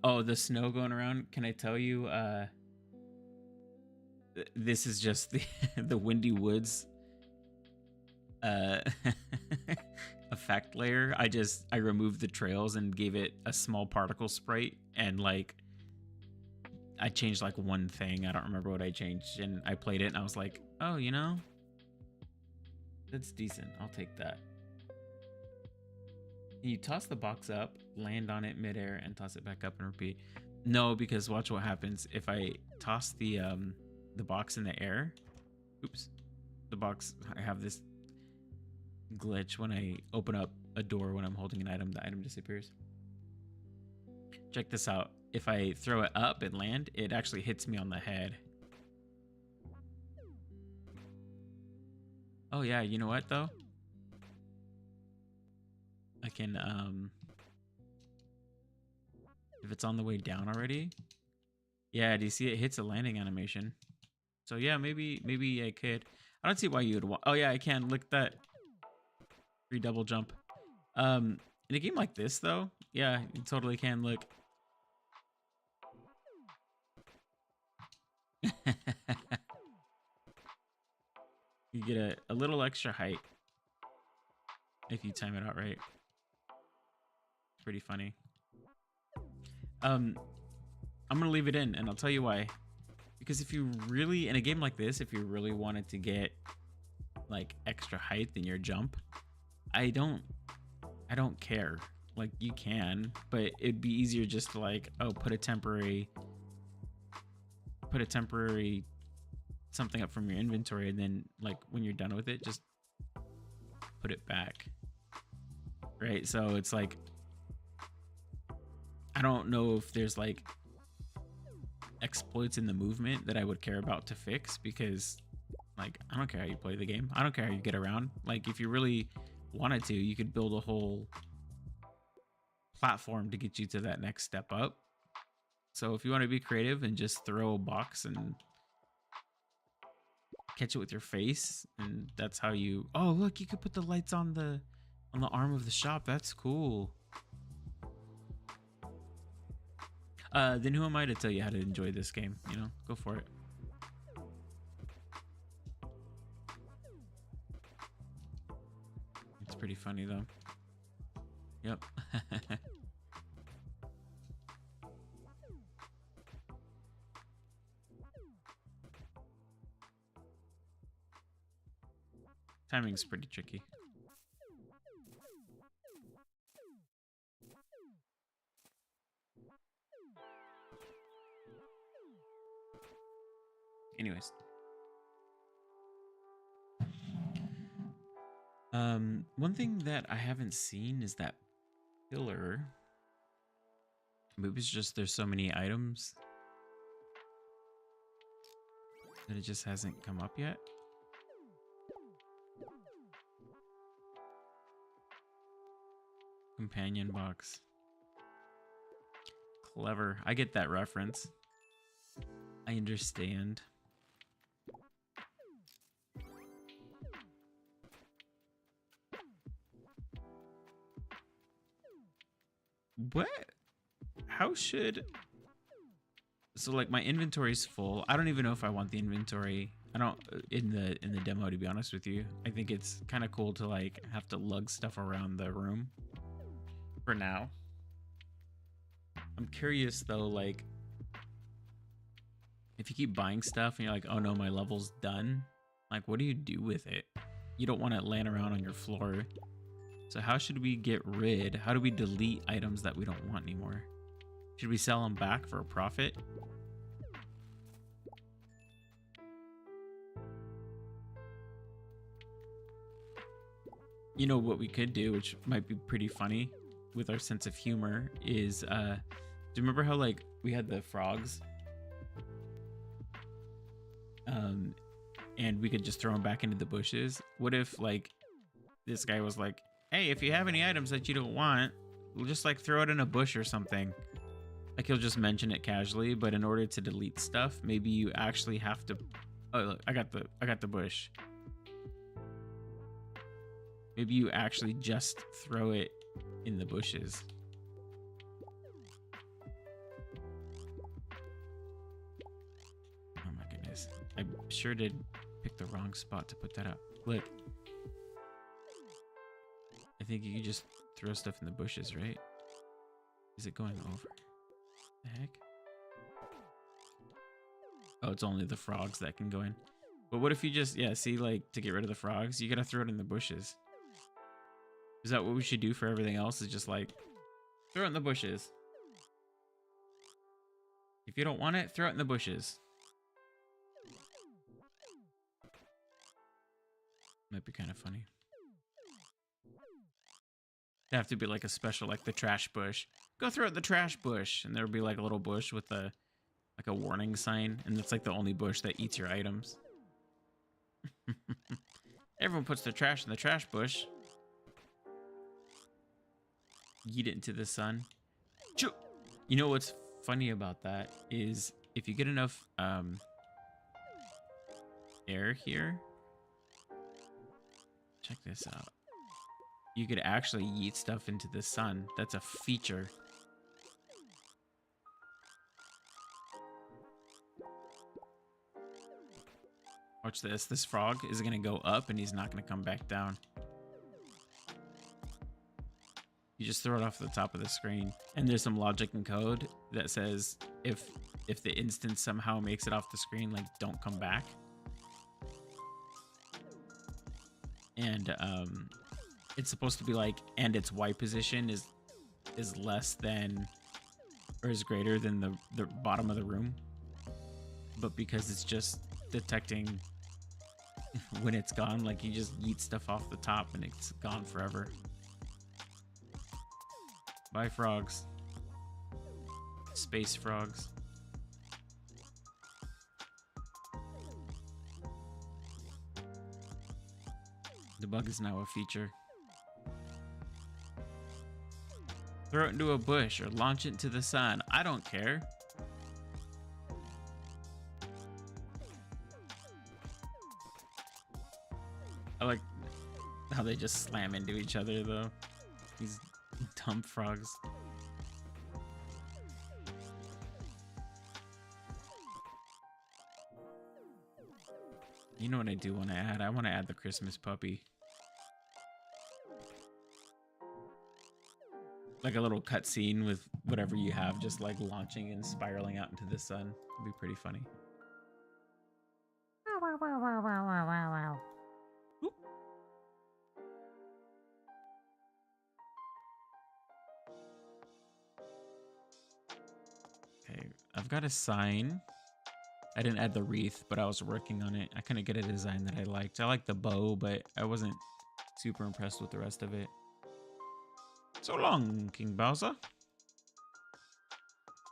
Oh, the snow going around. Can I tell you, this is just the the Windy Woods effect layer. I removed the trails and gave it a small particle sprite, and like I changed like one thing. I don't remember what I changed, and I played it and I was like, oh, you know, that's decent. I'll take that. You toss the box up, land on it midair, and toss it back up and repeat. No, because watch what happens if I toss the box in the air. Oops, the box. I have this glitch when I open up a door when I'm holding an item. The item disappears. Check this out. If I throw it up and land, it actually hits me on the head. Oh yeah, you know what though? I can, if it's on the way down already. Yeah, do you see it hits a landing animation? So yeah, maybe I could. I don't see why you would want. Oh yeah, I can. Look at that. Free double jump. In a game like this though, yeah, you totally can. Look. You get a little extra height if you time it out right. Pretty funny. I'm gonna leave it in, and I'll tell you why. Because if you really, in a game like this, if you really wanted to get like extra height in your jump, I don't care. Like you can, but it'd be easier just to like, oh, put a temporary something up from your inventory, and then like when you're done with it, just put it back. Right? So it's like, I don't know if there's like exploits in the movement that I would care about to fix, because like I don't care how you play the game. I don't care how you get around. Like if you really wanted to, you could build a whole platform to get you to that next step up. So if you want to be creative and just throw a box and catch it with your face, and that's how you, oh look, you could put the lights on the arm of the shop. That's cool. Then who am I to tell you how to enjoy this game? You know, go for it. It's pretty funny though. Yep. Timing's pretty tricky. Anyways. One thing that I haven't seen is that pillar. Maybe it's just there's so many items that it just hasn't come up yet. Companion box. Clever. I get that reference. I understand. What? How should... So like my inventory's full. I don't even know if I want the inventory. I don't in the demo, to be honest with you. I think it's kind of cool to like have to lug stuff around the room for now. I'm curious though, like if you keep buying stuff and you're like, oh no, my level's done, like what do you do with it? You don't want it laying around on your floor. So how should we get rid? How do we delete items that we don't want anymore? Should we sell them back for a profit? You know what we could do, which might be pretty funny with our sense of humor, is do you remember how like we had the frogs? And we could just throw them back into the bushes. What if like this guy was like, hey, if you have any items that you don't want, we'll just like throw it in a bush or something. Like he'll just mention it casually, but in order to delete stuff, maybe you actually have to. Oh, look, I got the bush. Maybe you actually just throw it in the bushes. Oh my goodness. I sure did pick the wrong spot to put that up. Look. I think you can just throw stuff in the bushes, right? Is it going over? The heck? Oh, it's only the frogs that can go in. But what if you just, yeah, see, like, to get rid of the frogs, you gotta throw it in the bushes. Is that what we should do for everything else? Is just like, throw it in the bushes. If you don't want it, throw it in the bushes. Might be kind of funny. It'd have to be like a special, like the trash bush. Go throw it in the trash bush. And there'll be like a little bush with a, like a warning sign. And it's like the only bush that eats your items. Everyone puts their trash in the trash bush. Yeet it into the sun. You know what's funny about that is if you get enough air here. Check this out. You could actually yeet stuff into the sun. That's a feature. Watch this. This frog is going to go up and he's not going to come back down. You just throw it off the top of the screen. And there's some logic and code that says if the instance somehow makes it off the screen, like don't come back. And it's supposed to be like, and its Y position is less than or is greater than the bottom of the room. But because it's just detecting when it's gone, like you just yeet stuff off the top and it's gone forever. Bye, frogs. Space frogs. The bug is now a feature. Throw it into a bush or launch it into the sun. I don't care. I like how they just slam into each other though. These dumb frogs. You know what I do want to add? I want to add the Christmas puppy. Like a little cutscene with whatever you have just like launching and spiraling out into the sun. It'd be pretty funny. Oop. Okay, I've got a sign. I didn't add the wreath, but I was working on it. I couldn't get a design that I liked. I liked the bow, but I wasn't super impressed with the rest of it. So long, King Bowser.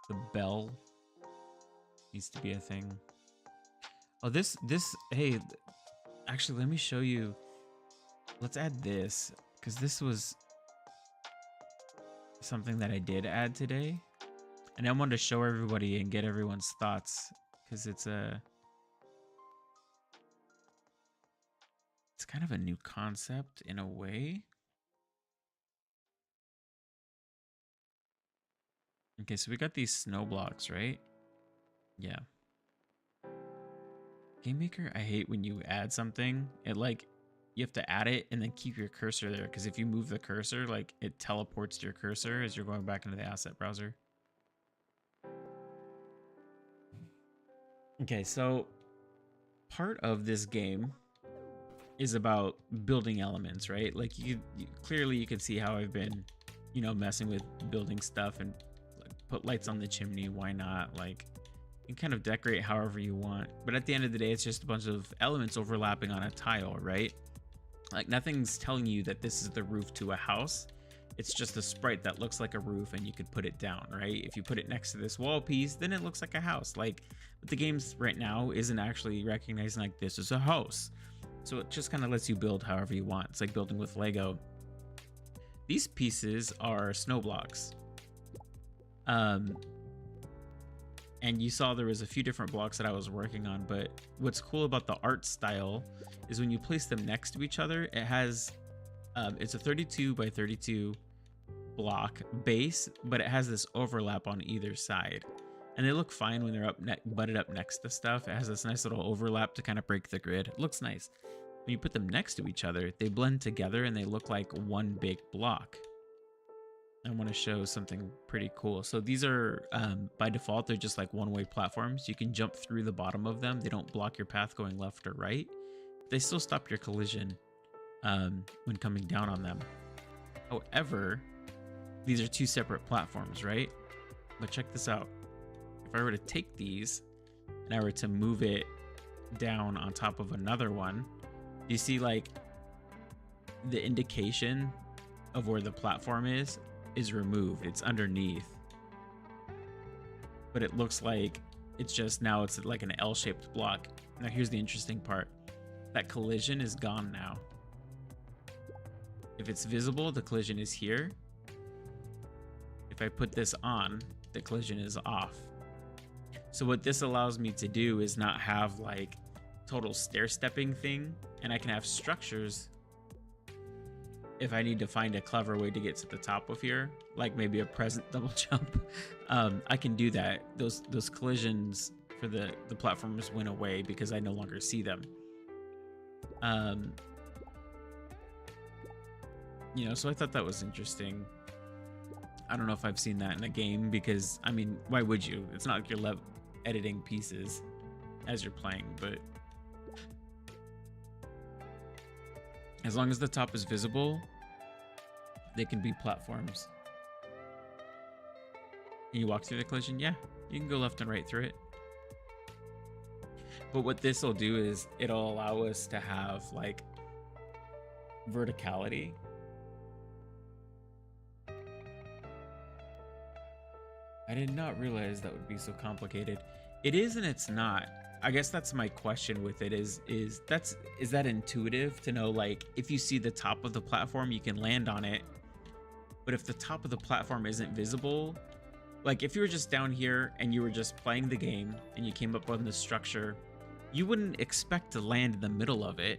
The bell needs to be a thing. Oh, this, hey, actually, let me show you. Let's add this, because this was something that I did add today. And I wanted to show everybody and get everyone's thoughts, because it's kind of a new concept in a way. Okay, so we got these snow blocks, right? Yeah. GameMaker, I hate when you add something. It like, you have to add it and then keep your cursor there. Because if you move the cursor, like it teleports to your cursor as you're going back into the asset browser. Okay, so part of this game is about building elements, right? Like clearly you can see how I've been, you know, messing with building stuff and like put lights on the chimney. Why not? Like you can kind of decorate however you want, but at the end of the day, it's just a bunch of elements overlapping on a tile, right? Like nothing's telling you that this is the roof to a house. It's just a sprite that looks like a roof and you could put it down, right? If you put it next to this wall piece, then it looks like a house. Like the games right now isn't actually recognizing like this is a house. So it just kind of lets you build however you want. It's like building with Lego. these pieces are snow blocks. And you saw there was a few different blocks that I was working on, but what's cool about the art style is when you place them next to each other, it has, it's a 32 by 32 block base, but it has this overlap on either side. And they look fine when they're butted up next to stuff. It has this nice little overlap to kind of break the grid. It looks nice. When you put them next to each other, they blend together and they look like one big block. I want to show something pretty cool. So these are, by default, they're just like one-way platforms. You can jump through the bottom of them. They don't block your path going left or right. They still stop your collision when coming down on them. However, these are two separate platforms, right? But check this out. If I were to take these and I were to move it down on top of another one, you see like the indication of where the platform is removed. It's underneath. But it looks like it's just now it's like an L-shaped block. Now here's the interesting part. That collision is gone now. If it's visible, the collision is here. If I put this on, the collision is off. So what this allows me to do is not have like total stair-stepping thing, and I can have structures if I need to find a clever way to get to the top of here, like maybe a present double jump. I can do that. Those collisions for the platforms went away because I no longer see them. You know, so I thought that was interesting. I don't know if I've seen that in a game because, I mean, why would you? It's not like you're editing pieces as you're playing, but as long as the top is visible, they can be platforms. Can you walk through the collision? Yeah, you can go left and right through it. But what this will do is it'll allow us to have like verticality. I did not realize that would be so complicated. It is and it's not. I guess that's my question with it is that intuitive to know, like, if you see the top of the platform, you can land on it. But if the top of the platform isn't visible, like if you were just down here and you were just playing the game and you came up on this structure, you wouldn't expect to land in the middle of it,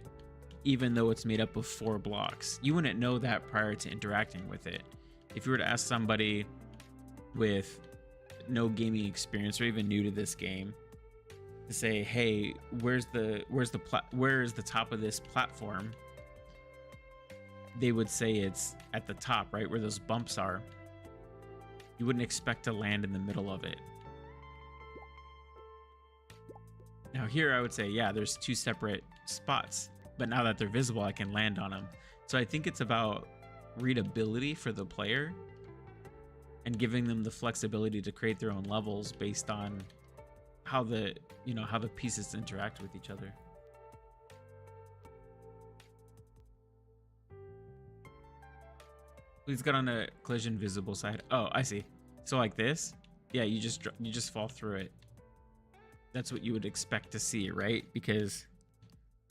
even though it's made up of 4 blocks. You wouldn't know that prior to interacting with it. If you were to ask somebody with no gaming experience or even new to this game to say, hey, where's the top of this platform, they would say it's at the top, right where those bumps are. You wouldn't expect to land in the middle of it. Now here I would say, yeah, there's 2 separate spots, but now that they're visible, I can land on them. So I think it's about readability for the player and giving them the flexibility to create their own levels based on how the pieces interact with each other. Please get on a collision visible side. Oh, I see. So like this, yeah, you just fall through it. That's what you would expect to see, right? Because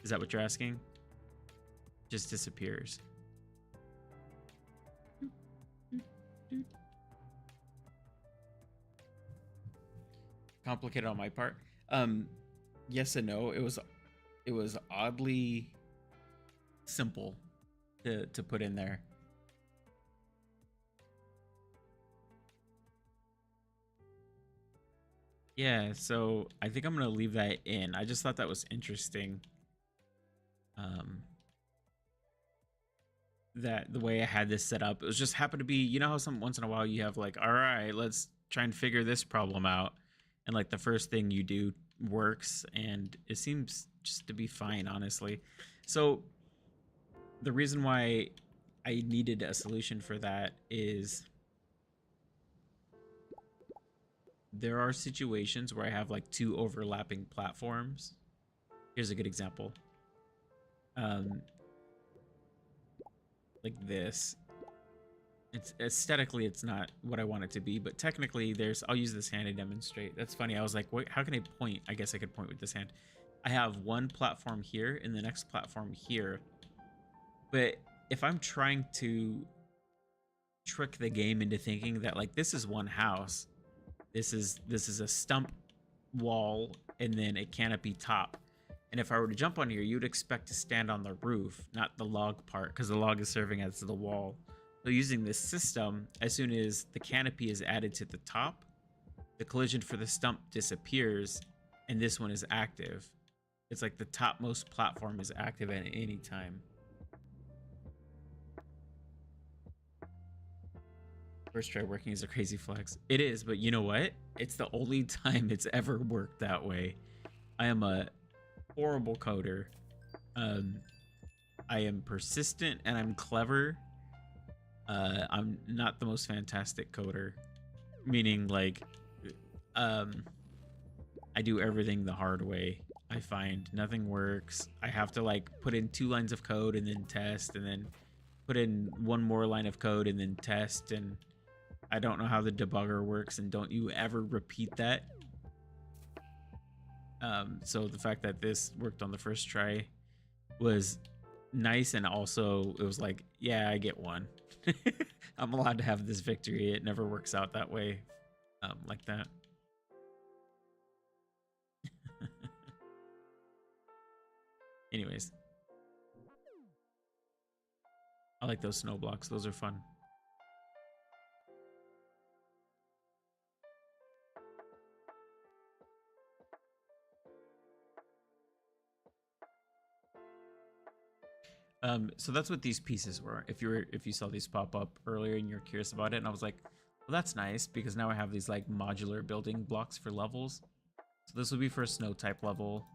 is that what you're asking? Just disappears. Complicated on my part. Yes and no. It was oddly simple to put in there. Yeah, so I think I'm gonna leave that in. I just thought that was interesting. That the way I had this set up, it was just happened to be, you know how once in a while you have like, all right, let's try and figure this problem out. And like the first thing you do works and it seems just to be fine, honestly. So the reason why I needed a solution for that is there are situations where I have like 2 overlapping platforms. Here's a good example. Like this. It's aesthetically, it's not what I want it to be, but technically I'll use this hand to demonstrate. That's funny. I was like, wait, how can I point? I guess I could point with this hand. I have one platform here and the next platform here. But if I'm trying to trick the game into thinking that like this is one house. This is a stump wall and then a canopy top. And if I were to jump on here, you'd expect to stand on the roof, not the log part, because the log is serving as the wall. So using this system, as soon as the canopy is added to the top, the collision for the stump disappears, and this one is active. It's like the topmost platform is active at any time. First try working is a crazy flex. It is, but you know what? It's the only time it's ever worked that way. I am a horrible coder. I am persistent and I'm clever. I'm not the most fantastic coder, meaning like I do everything the hard way. I find nothing works. I have to like put in 2 lines of code and then test, and then put in 1 more line of code and then test, and I don't know how the debugger works, and don't you ever repeat that. So the fact that this worked on the first try was nice, and also it was like, yeah, I get 1. I'm allowed to have this victory. It never works out that way, like that. Anyways, I like those snow blocks. Those are fun. So that's what these pieces were. If you saw these pop up earlier and you're curious about it, and I was like, well, that's nice because now I have these like modular building blocks for levels. So this will be for a snow type level,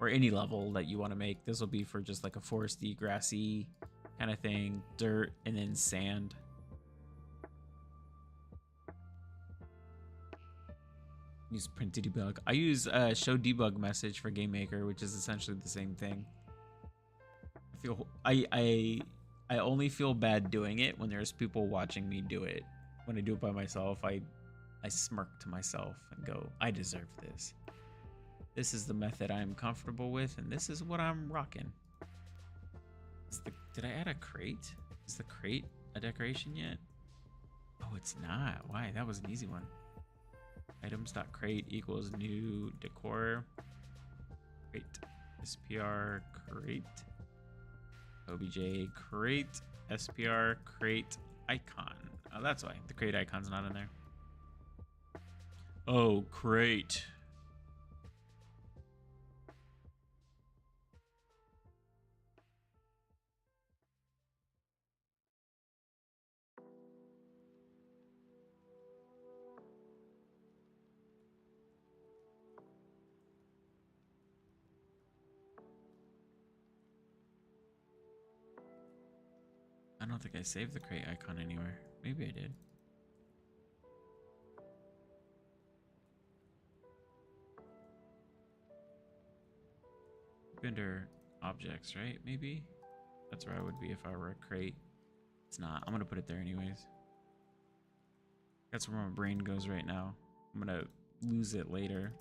or any level that you want to make. This will be for just like a foresty, grassy kind of thing, dirt, and then sand. Use print to debug. I use show debug message for GameMaker, which is essentially the same thing. I only feel bad doing it when there's people watching me do it. When I do it by myself, I smirk to myself and go, I deserve this. This is the method I'm comfortable with, and this is what I'm rocking. Did I add a crate? Is the crate a decoration yet? Oh, it's not. Why? That was an easy one. Items.crate equals new decor. Crate. SPR crate. OBJ crate. SPR crate icon. Oh, that's why the crate icon's not in there. Oh, crate. I don't think I saved the crate icon anywhere. Maybe I did. Under objects, right? Maybe? That's where I would be if I were a crate. It's not. I'm gonna put it there anyways. That's where my brain goes right now. I'm gonna lose it later.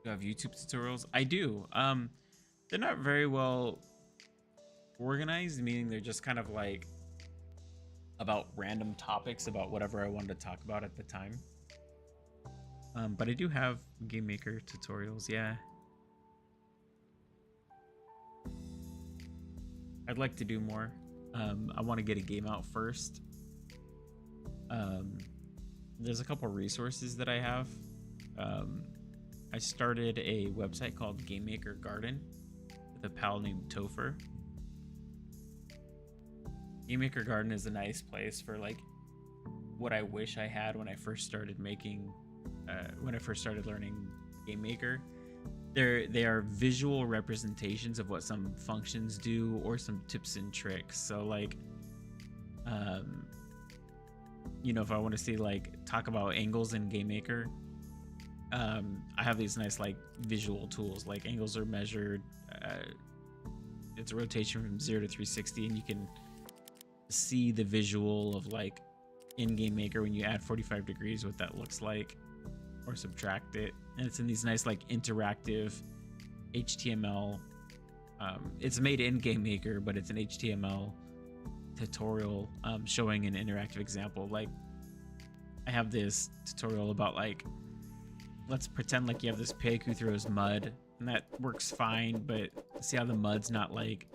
You have YouTube tutorials? I do. They're not very well organized, meaning they're just kind of like about random topics about whatever I wanted to talk about at the time. But I do have GameMaker tutorials, yeah. I'd like to do more. I want to get a game out first. There's a couple resources that I have. I started a website called GameMaker Garden with a pal named Topher. GameMaker Garden is a nice place for like what I wish I had when I first started making, when I first started learning GameMaker. They are visual representations of what some functions do or some tips and tricks. So like, you know, if I want to see like talk about angles in GameMaker, I have these nice like visual tools. Like angles are measured. It's a rotation from 0 to 360, and you can see the visual of like in GameMaker when you add 45 degrees, what that looks like, or subtract it. And it's in these nice like interactive HTML It's made in GameMaker, but it's an HTML tutorial showing an interactive example. Like, I have this tutorial about, like, let's pretend like you have this pig who throws mud, and that works fine, but see how the mud's not, like,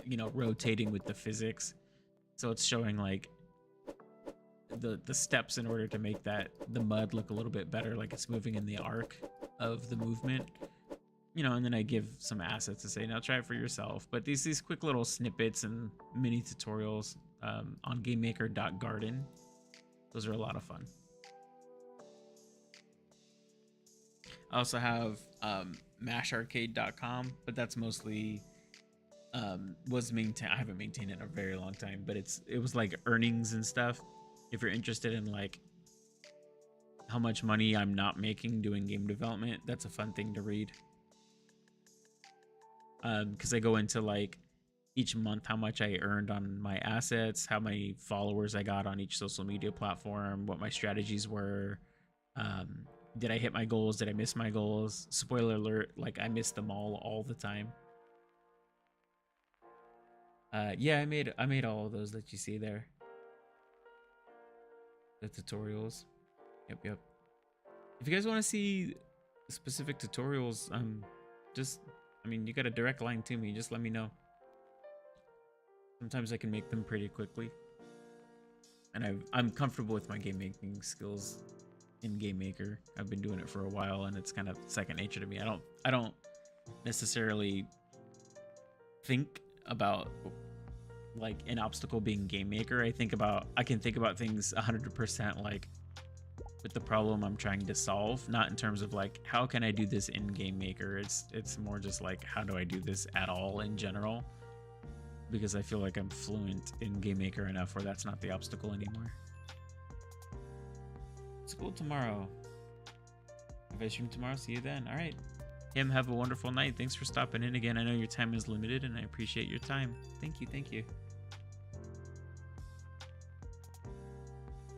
you know, rotating with the physics. So it's showing, like, the steps in order to make that the mud look a little bit better, like it's moving in the arc of the movement, you know. And then I give some assets to say, now try it for yourself. But these quick little snippets and mini tutorials on GameMaker.garden, those are a lot of fun. I also have masharcade.com, but that's mostly was maintained. I haven't maintained it in a very long time, but it was like earnings and stuff. If you're interested in, like, how much money I'm not making doing game development, that's a fun thing to read. Because I go into, like, each month how much I earned on my assets, how many followers I got on each social media platform, what my strategies were. Did I hit my goals? Did I miss my goals? Spoiler alert, like, I miss them all the time. Yeah, I made all of those that you see there. The tutorials. Yep. If you guys want to see specific tutorials, I mean, you got a direct line to me. Just let me know. Sometimes I can make them pretty quickly. And I'm comfortable with my game making skills in GameMaker. I've been doing it for a while, and it's kind of second nature to me. I don't necessarily think about, like, an obstacle being GameMaker. I can think about things 100%, like, with the problem I'm trying to solve, not in terms of, like, how can I do this in GameMaker. It's more just like, how do I do this at all in general, because I feel like I'm fluent in GameMaker enough where that's not the obstacle anymore. School tomorrow. If I stream tomorrow, see you then. All right. Him, have a wonderful night. Thanks for stopping in again. I know your time is limited, and I appreciate your time. Thank you.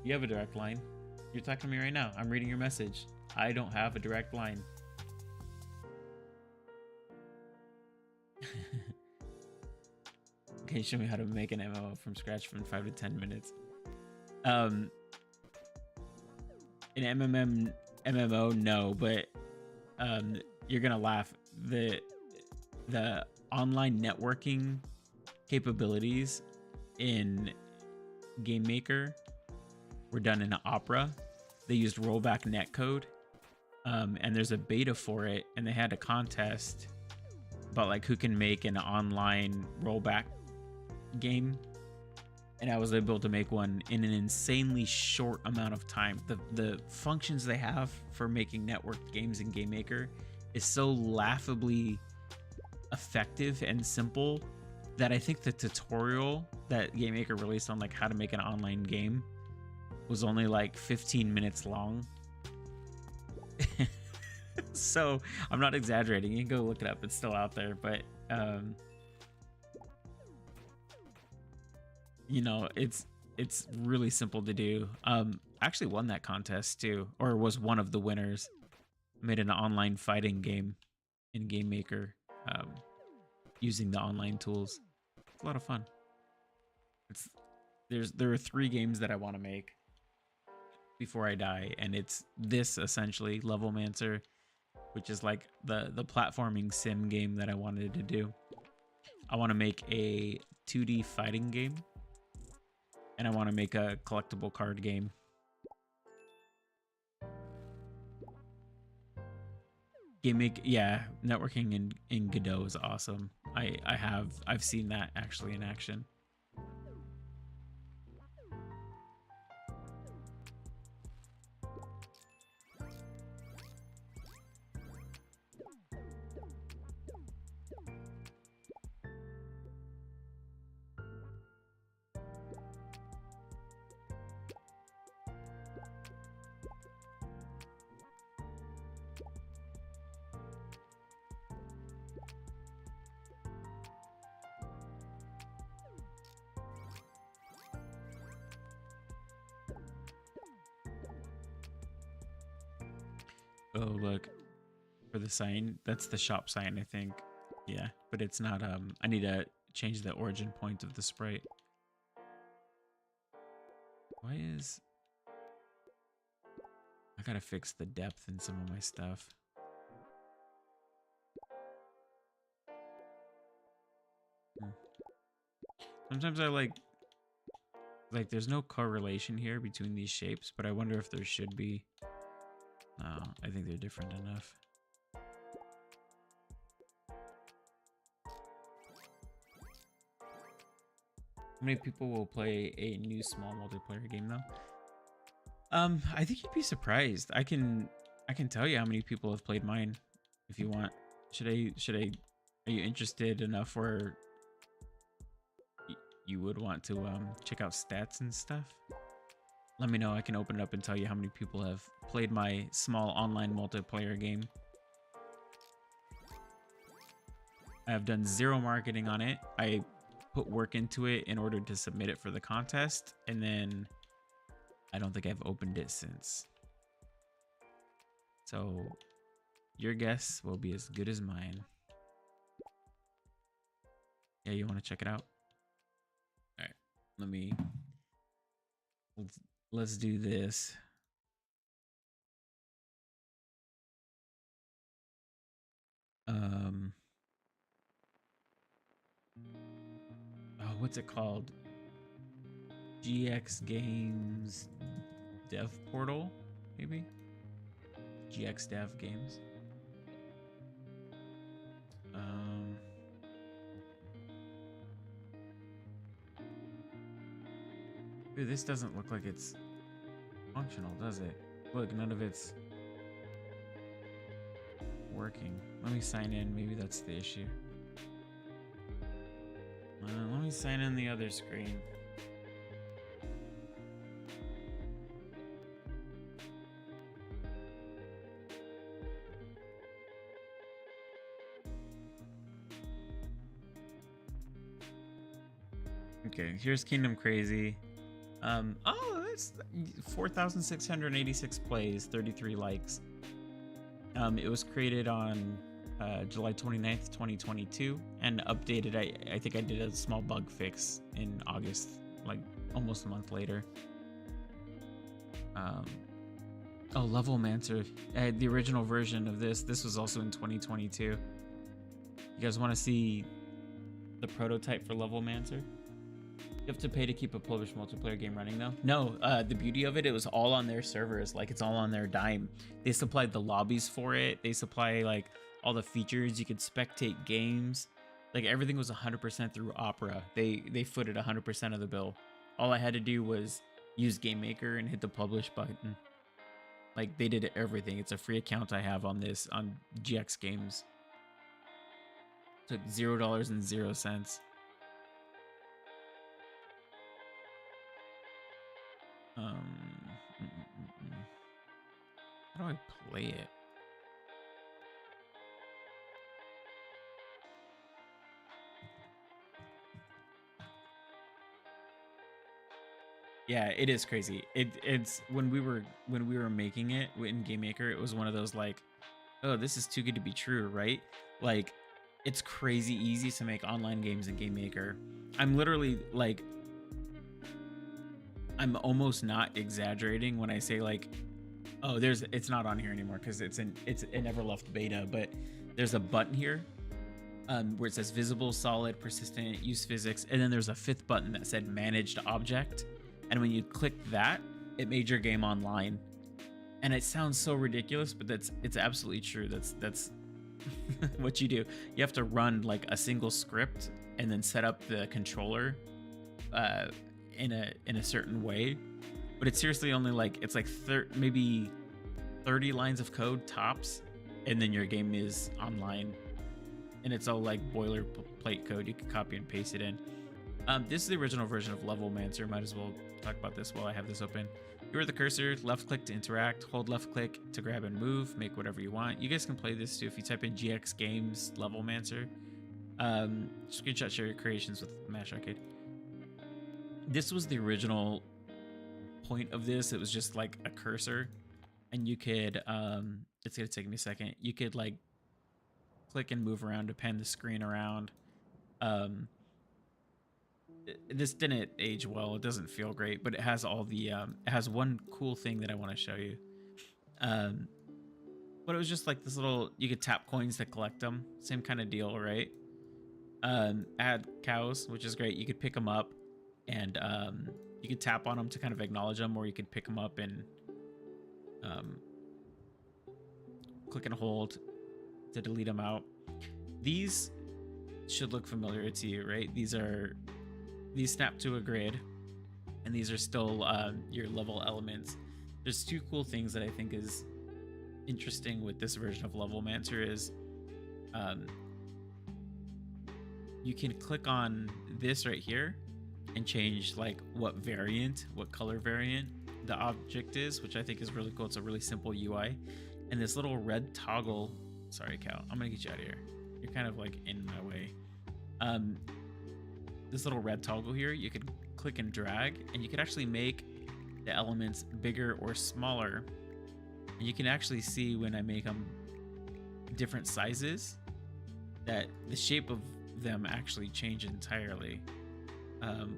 You have a direct line. You're talking to me right now. I'm reading your message. I don't have a direct line. Okay, show me how to make an MMO from scratch from 5 to 10 minutes. An MMO, no, but you're gonna laugh. The online networking capabilities in GameMaker were done in Opera. They used rollback netcode, and there's a beta for it, and they had a contest about, like, who can make an online rollback game, and I was able to make one in an insanely short amount of time. The functions they have for making networked games in GameMaker is so laughably effective and simple that I think the tutorial that GameMaker released on, like, how to make an online game was only like 15 minutes long. So I'm not exaggerating. You can go look it up. It's still out there, but you know, it's really simple to do. I actually won that contest too, or was one of the winners. Made an online fighting game in GameMaker using the online tools. It's a lot of fun. There are 3 games that I want to make before I die, and it's this, essentially, Levelmancer, which is like the platforming sim game that I wanted to do. I want to make a 2D fighting game, and I want to make a collectible card game. Yeah, networking in Godot is awesome. I've seen that actually in action. Oh, look. For the sign, that's the shop sign, I think. Yeah, but it's not. I need to change the origin point of the sprite. Why is... I gotta fix the depth in some of my stuff. Sometimes I like there's no correlation here between these shapes, but I wonder if there should be. No, I think they're different enough. How many people will play a new small multiplayer game though? I think you'd be surprised. I can tell you how many people have played mine if you want. Should I are you interested enough where you would want to check out stats and stuff? Let me know. I can open it up and tell you how many people have played my small online multiplayer game. I have done zero marketing on it. I put work into it in order to submit it for the contest, and then I don't think I've opened it since. So your guess will be as good as mine. Yeah, you want to check it out? All right, let's do this. Oh, what's it called? GX Games Dev Portal, maybe? GX Dev Games. Dude, this doesn't look like it's functional, does it? Look, none of it's working. Let me sign in. Maybe that's the issue. Let me sign in the other screen. Okay, here's Kingdom Crazy. Oh, it's 4,686 plays, 33 likes. It was created on July 29th, 2022, and updated. I think I did a small bug fix in August, like almost a month later. Oh, Levelmancer. I had the original version of this. This was also in 2022. You guys want to see the prototype for Levelmancer? You have to pay to keep a published multiplayer game running though? No, the beauty of it, it was all on their servers. Like, it's all on their dime. They supplied the lobbies for it. They supply like all the features. You could spectate games. Like, everything was 100% through Opera. They footed 100% of the bill. All I had to do was use GameMaker and hit the publish button. Like, they did everything. It's a free account I have on this, on GX Games. Took $0.00. How do I play it? Yeah, it is crazy. It's when we were making it in GameMaker, it was one of those like, oh, this is too good to be true, right? Like, it's crazy easy to make online games in GameMaker. I'm literally like, I'm almost not exaggerating when I say like, oh, it's not on here anymore because it never left beta, but there's a button here where it says visible, solid, persistent, use physics, and then there's a fifth button that said managed object, and when you click that, it made your game online. And it sounds so ridiculous, but it's absolutely true. That's what you do. You have to run like a single script and then set up the controller in a certain way. But it's seriously only like, it's like maybe 30 lines of code tops, and then your game is online. And it's all like boilerplate code. You can copy and paste it in. This is the original version of Levelmancer. Might as well talk about this while I have this open. You are the cursor, left click to interact, hold left click to grab and move, make whatever you want. You guys can play this too if you type in GX Games Levelmancer. Screenshot share your creations with Mash Arcade. This was the original point of this. It was just like a cursor, and you could it's gonna take me a second. You could like click and move around to pan the screen around. This didn't age well. It doesn't feel great, but it has all the it has one cool thing that I want to show you. But it was just like this little, you could tap coins to collect them. Same kind of deal, right? Add cows, which is great. You could pick them up and you could tap on them to kind of acknowledge them, or you could pick them up and click and hold to delete them out. These should look familiar to you, right? These snap to a grid, and these are still your level elements. There's two cool things that I think is interesting with this version of Levelmancer is you can click on this right here and change like what color variant the object is, which I think is really cool. It's a really simple UI. And this little red toggle, sorry cow, I'm gonna get you out of here. You're kind of like in my way. This little red toggle here, you could click and drag, and you could actually make the elements bigger or smaller. And you can actually see when I make them different sizes that the shape of them actually change entirely,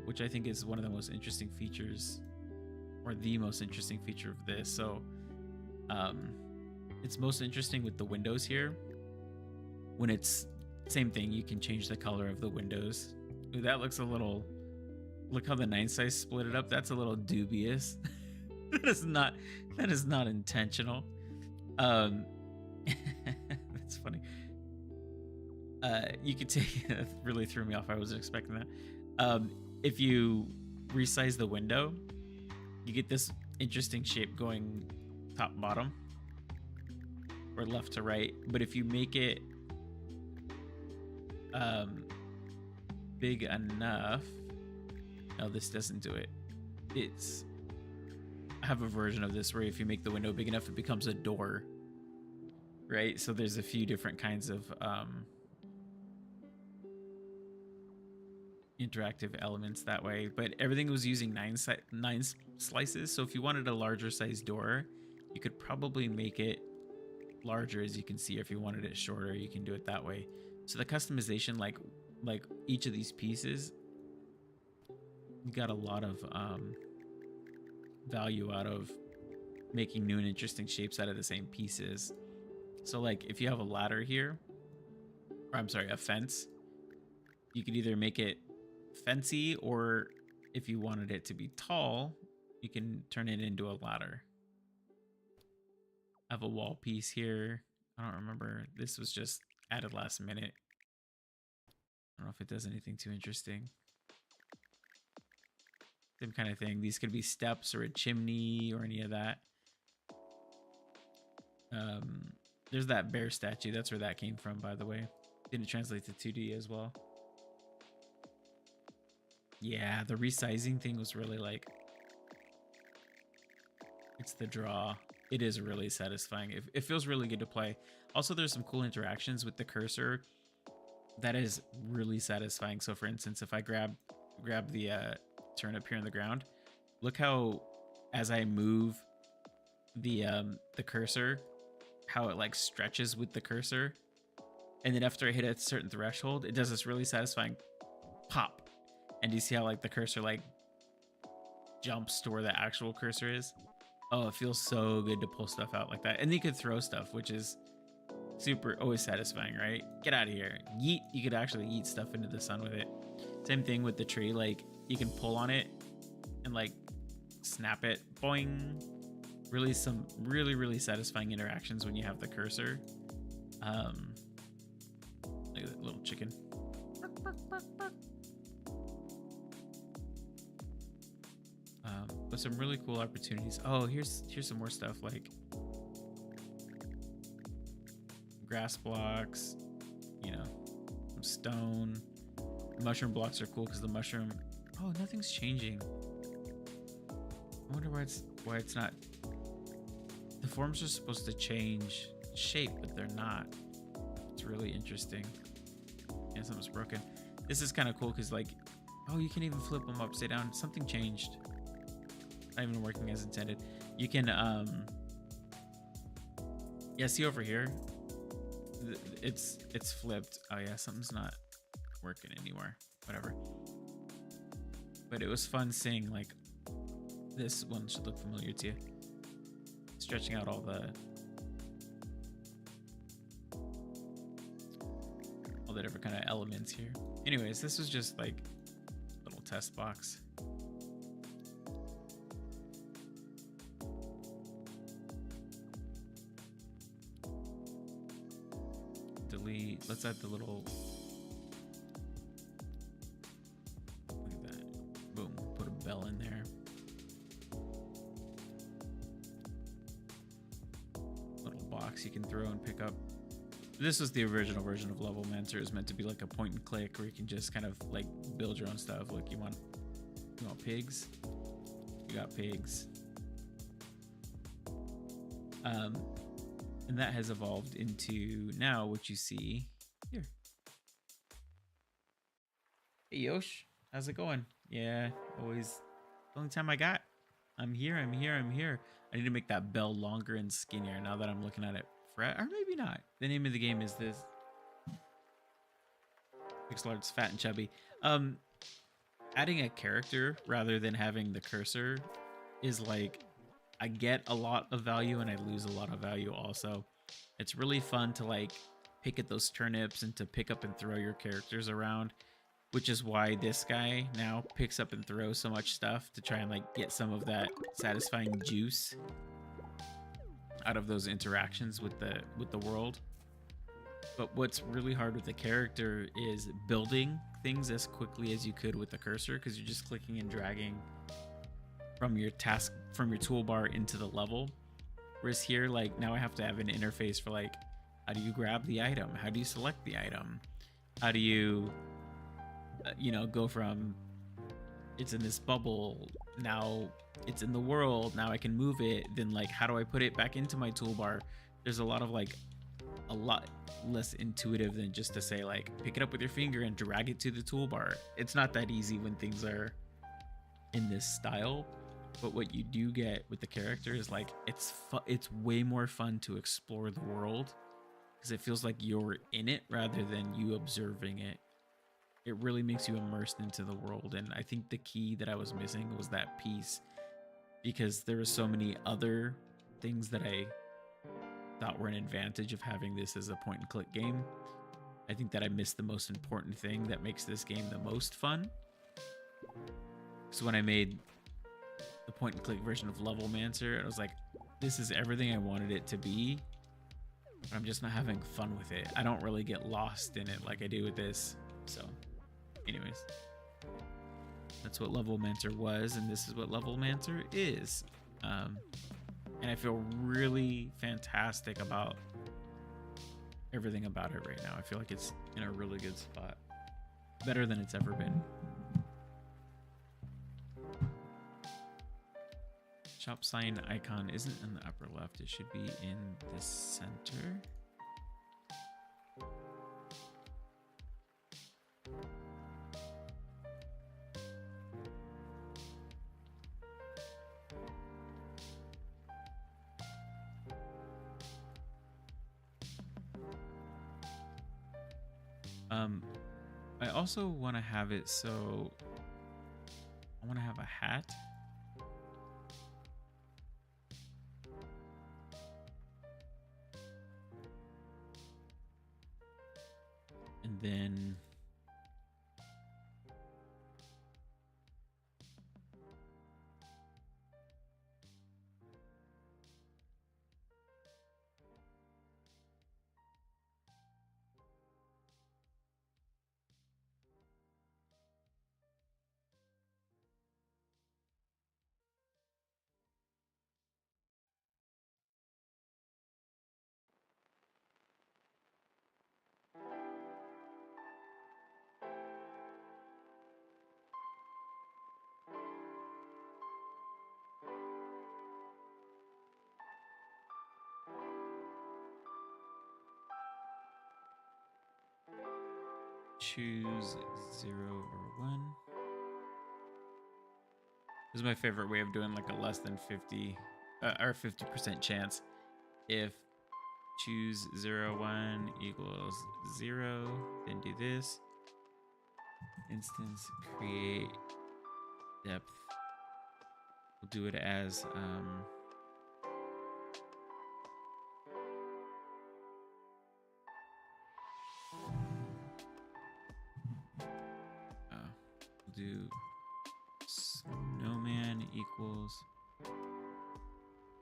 which I think is one of the most interesting features, or the most interesting feature of this. So it's most interesting with the windows here. When it's same thing, you can change the color of the windows. Ooh, that looks a little, look how the 9 size split it up. That's a little dubious. that is not intentional. That's funny. You could take that really threw me off. I wasn't expecting that. If you resize the window, you get this interesting shape going top bottom or left to right. But if you make it big enough, no, this doesn't do it. I have a version of this where if you make the window big enough, it becomes a door, right? So there's a few different kinds of interactive elements that way, but everything was using 9 slices. So if you wanted a larger size door, you could probably make it larger, as you can see. If you wanted it shorter, you can do it that way. So the customization, like each of these pieces, you got a lot of value out of making new and interesting shapes out of the same pieces. So like if you have a ladder here, or I'm sorry, a fence, you could either make it fancy, or if you wanted it to be tall, you can turn it into a ladder. I have a wall piece here. I don't remember. This was just added last minute. I don't know if it does anything too interesting. Same kind of thing. These could be steps or a chimney or any of that. There's that bear statue. That's where that came from, by the way. Didn't translate to 2D as well. Yeah, the resizing thing was really like, it's the draw. It is really satisfying. It feels really good to play. Also, there's some cool interactions with the cursor that is really satisfying. So for instance, if I grab the turnip here on the ground, look how as I move the cursor, how it like stretches with the cursor, and then after I hit a certain threshold, it does this really satisfying pop. And you see how like the cursor like jumps to where the actual cursor is? Oh, it feels so good to pull stuff out like that. And you could throw stuff, which is super always satisfying, right? Get out of here. Yeet. You could actually yeet stuff into the sun with it. Same thing with the tree. Like you can pull on it and like snap it. Boing. Really some really satisfying interactions when you have the cursor. Look at that little chicken. But some really cool opportunities. Oh, here's some more stuff like grass blocks, you know, some stone. The mushroom blocks are cool because the mushroom. Oh, nothing's changing. I wonder why it's not. The forms are supposed to change shape, but they're not. It's really interesting. Yeah, something's broken. This is kind of cool because like, oh, you can even flip them upside down. Something changed. Not even working as intended. You can yeah, see over here, it's flipped. Oh yeah, something's not working anymore. Whatever. But it was fun seeing like this one should look familiar to you. Stretching out all the different kind of elements here. Anyways, this was just like a little test box. Delete. Let's add the little. Look at that. Boom. Put a bell in there. Little box you can throw and pick up. This was the original version of Level Mancer. It was meant to be like a point and click where you can just kind of like build your own stuff. Like you want pigs? You got pigs. And that has evolved into now what you see here. Hey Yosh, how's it going? Yeah, always the only time I got. I'm here. I need to make that bell longer and skinnier now that I'm looking at it. Or maybe not. The name of the game is this. Pixel art's fat and chubby. Adding a character rather than having the cursor is like, I get a lot of value and I lose a lot of value also. It's really fun to like pick at those turnips and to pick up and throw your characters around, which is why this guy now picks up and throws so much stuff to try and like get some of that satisfying juice out of those interactions with the world. But what's really hard with the character is building things as quickly as you could with the cursor, because you're just clicking and dragging from your toolbar into the level. Whereas here, like now I have to have an interface for like, how do you grab the item? How do you select the item? How do you, go from it's in this bubble, now it's in the world, now I can move it, then like how do I put it back into my toolbar? There's a lot less intuitive than just to say like pick it up with your finger and drag it to the toolbar. It's not that easy when things are in this style, but what you do get with the character is like it's way more fun to explore the world because it feels like you're in it rather than you observing it. It really makes you immersed into the world, and I think the key that I was missing was that piece, because there were so many other things that I thought were an advantage of having this as a point and click game. I think that I missed the most important thing that makes this game the most fun. So when I made the point and click version of Level Mancer, I was like, this is everything I wanted it to be, but I'm just not having fun with it. I don't really get lost in it like I do with this. So anyways, that's what Level Mancer was, and this is what Level Mancer is. And I feel really fantastic about everything about it right now. I feel like it's in a really good spot. Better than it's ever been. Shop sign icon isn't in the upper left. It should be in the center. I also want to have it so I want to have a hat. And then choose 0 or 1. This is my favorite way of doing like a less than 50 or 50% chance. If choose 0, 1 equals 0. Then do this. Instance create depth. We'll do it as we'll do snowman equals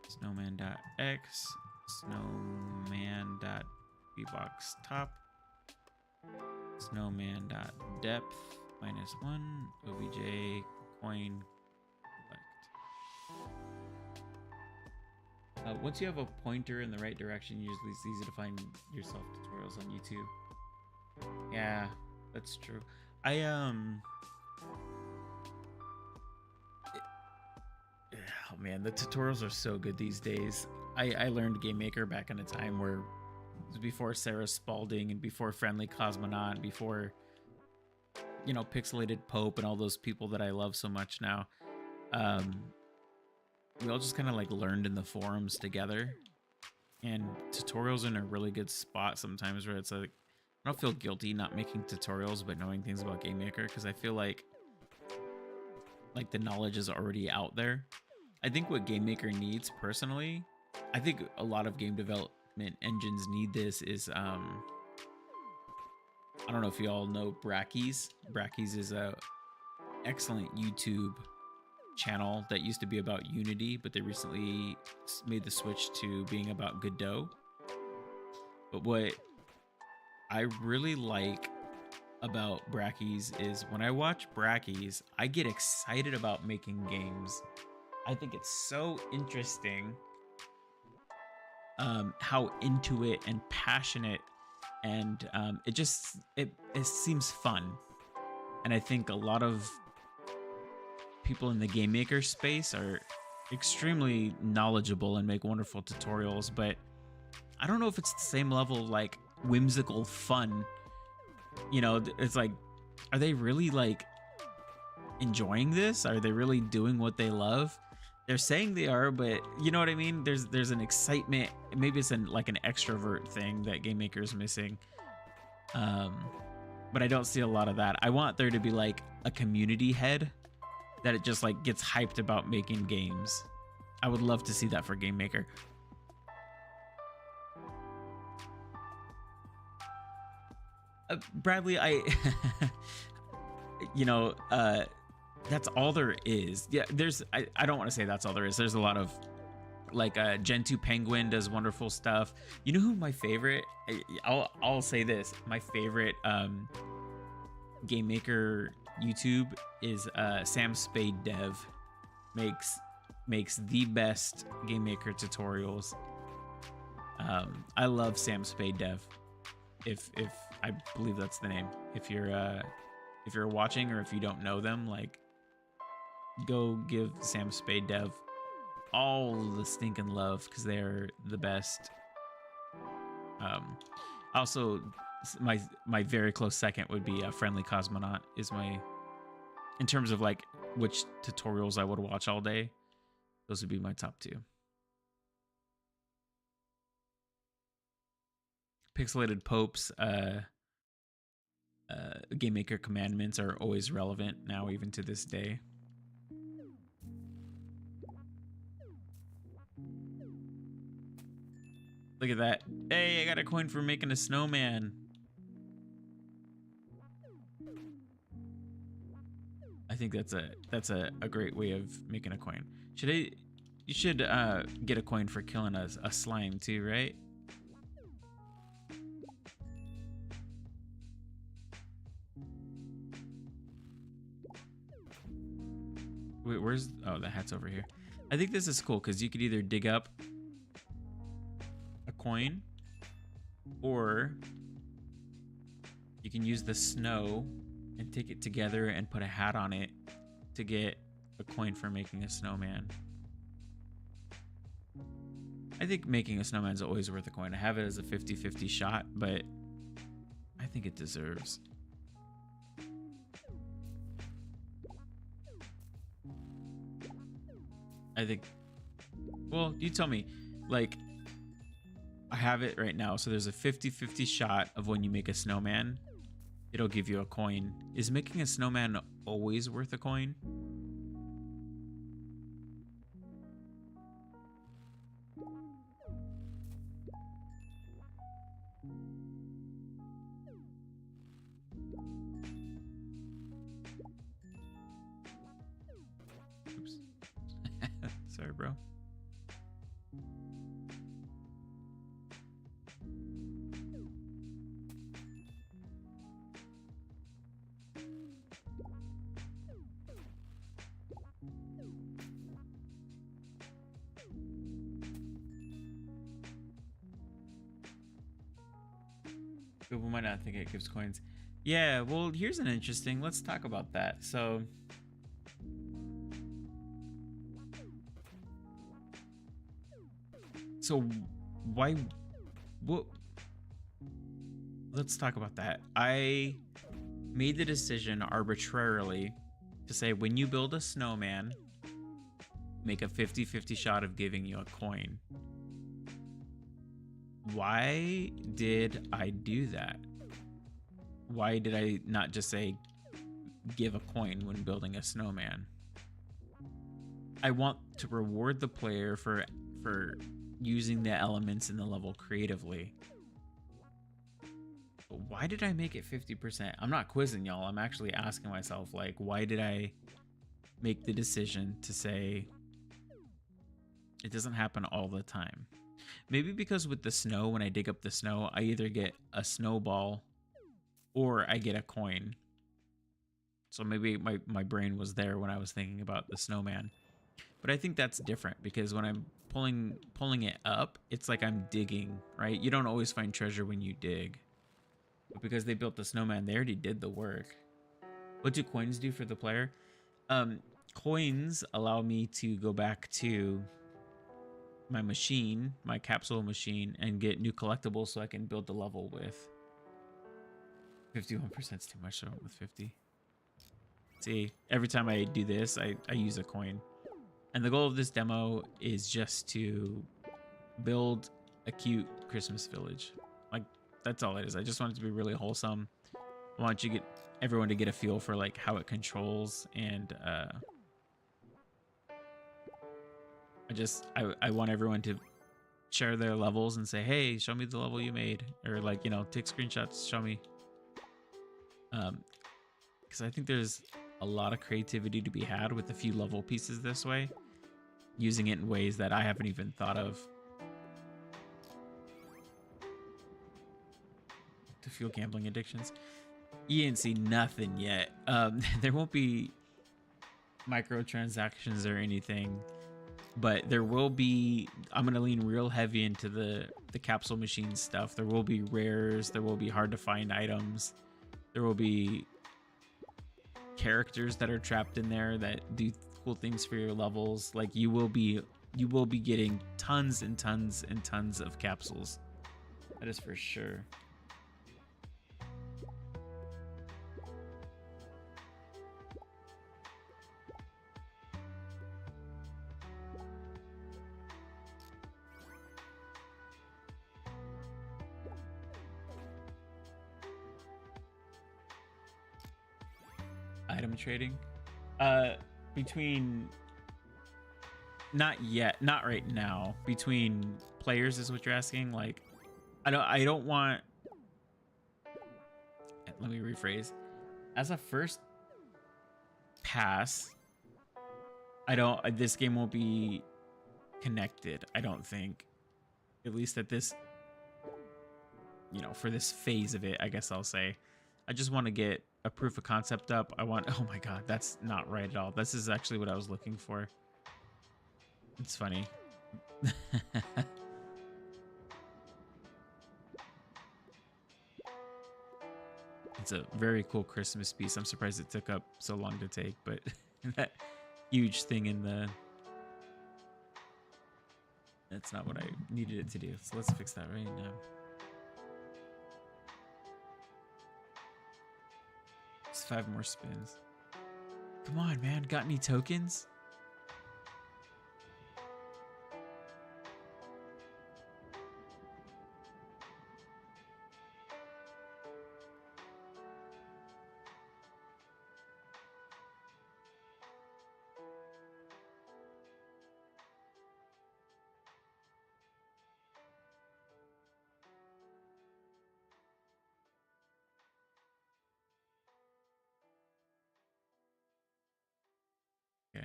snowman.x snowman.bbox top snowman.depth -1 obj coin collect. Once you have a pointer in the right direction, usually it's easy to find yourself tutorials on YouTube. Yeah, that's true. Oh man, the tutorials are so good these days. I learned GameMaker back in a time where it was before Sarah Spalding and before Friendly Cosmonaut, before, you know, Pixelated Pope and all those people that I love so much now. We all just kind of like learned in the forums together, and tutorials are in a really good spot sometimes where it's like, I don't feel guilty not making tutorials but knowing things about GameMaker, because I feel like the knowledge is already out there. I think what GameMaker needs personally, I think a lot of game development engines need this, is I don't know if you all know Brackeys. Brackeys is a excellent YouTube channel that used to be about Unity, but they recently made the switch to being about Godot. But what I really like about Brackeys is when I watch Brackeys, I get excited about making games. I think it's so interesting how into it and passionate, and it seems fun. And I think a lot of people in the GameMaker space are extremely knowledgeable and make wonderful tutorials, but I don't know if it's the same level of like whimsical fun. You know, it's like, are they really like enjoying this? Are they really doing what they love? They're saying they are, but you know what I mean? There's an excitement. Maybe it's like an extrovert thing that GameMaker is missing. But I don't see a lot of that. I want there to be like a community head that it just like gets hyped about making games. I would love to see that for GameMaker. Bradley, you know, that's all there is. Yeah, I don't want to say that's all there is. There's a lot of like Gen 2 Penguin does wonderful stuff. You know who my favorite, I'll say this, my favorite GameMaker YouTube is Sam Spade Dev. Makes the best GameMaker tutorials. I love Sam Spade Dev. If I believe that's the name. If you're watching, or if you don't know them, like, go give Sam Spade Dev all the stinking love, because they're the best. Also, my very close second would be Friendly Cosmonaut. Is my, in terms of like which tutorials I would watch all day, those would be my top two. Pixelated Popes, GameMaker commandments are always relevant now, even to this day. Look at that. Hey, I got a coin for making a snowman. I think that's a great way of making a coin. You should get a coin for killing a slime too, right? Wait, where's, oh, the hat's over here. I think this is cool because you could either dig up a coin, or you can use the snow and take it together and put a hat on it to get a coin for making a snowman. I think making a snowman is always worth a coin. I have it as a 50-50 shot, but I think it deserves. I think, well, you tell me. Like, I have it right now. So there's a 50-50 shot of when you make a snowman, it'll give you a coin. Is making a snowman always worth a coin? Oops. Sorry, bro. People might not think it gives coins. Yeah, well, here's an interesting. Let's talk about that. So why what let's talk about that. I made the decision arbitrarily to say when you build a snowman, make a 50-50 shot of giving you a coin. Why did I do that? Why did I not just say give a coin when building a snowman? I want to reward the player for using the elements in the level creatively. But why did I make it 50%? I'm not quizzing y'all. I'm actually asking myself, like, why did I make the decision to say it doesn't happen all the time? Maybe because with the snow, when I dig up the snow, I either get a snowball or I get a coin. So maybe my brain was there when I was thinking about the snowman. But I think that's different because when I'm pulling it up, it's like I'm digging, right? You don't always find treasure when you dig. But because they built the snowman, they already did the work. What do coins do for the player? Coins allow me to go back to my machine, my capsule machine, and get new collectibles so I can build the level with. 51% is too much, so I went with 50. See, every time I do this, I use a coin. And the goal of this demo is just to build a cute Christmas village. Like, that's all it is. I just want it to be really wholesome. I want everyone to get a feel for like how it controls, and I want everyone to share their levels and say, hey, show me the level you made, or like, you know, take screenshots, show me. Because I think there's a lot of creativity to be had with a few level pieces this way, using it in ways that I haven't even thought of to fuel gambling addictions. You didn't see nothing yet. There won't be microtransactions or anything, but there will be. I'm gonna lean real heavy into the capsule machine stuff. There will be rares, there will be hard to find items, there will be characters that are trapped in there that do cool things for your levels. Like you will be getting tons and tons and tons of capsules. That is for sure. Item trading, between, not yet, not right now. Between players is what you're asking. Like, I don't want. Let me rephrase. As a first pass, I don't. This game won't be connected. I don't think, at least at this, you know, for this phase of it. I guess I'll say, I just want to get a proof of concept up. Oh my god, that's not right at all. This is actually what I was looking for. It's funny. It's a very cool Christmas piece. I'm surprised it took up so long to take, but that huge thing in the... That's not what I needed it to do. So let's fix that right now. Just 5 more spins. Come on, man. Got any tokens?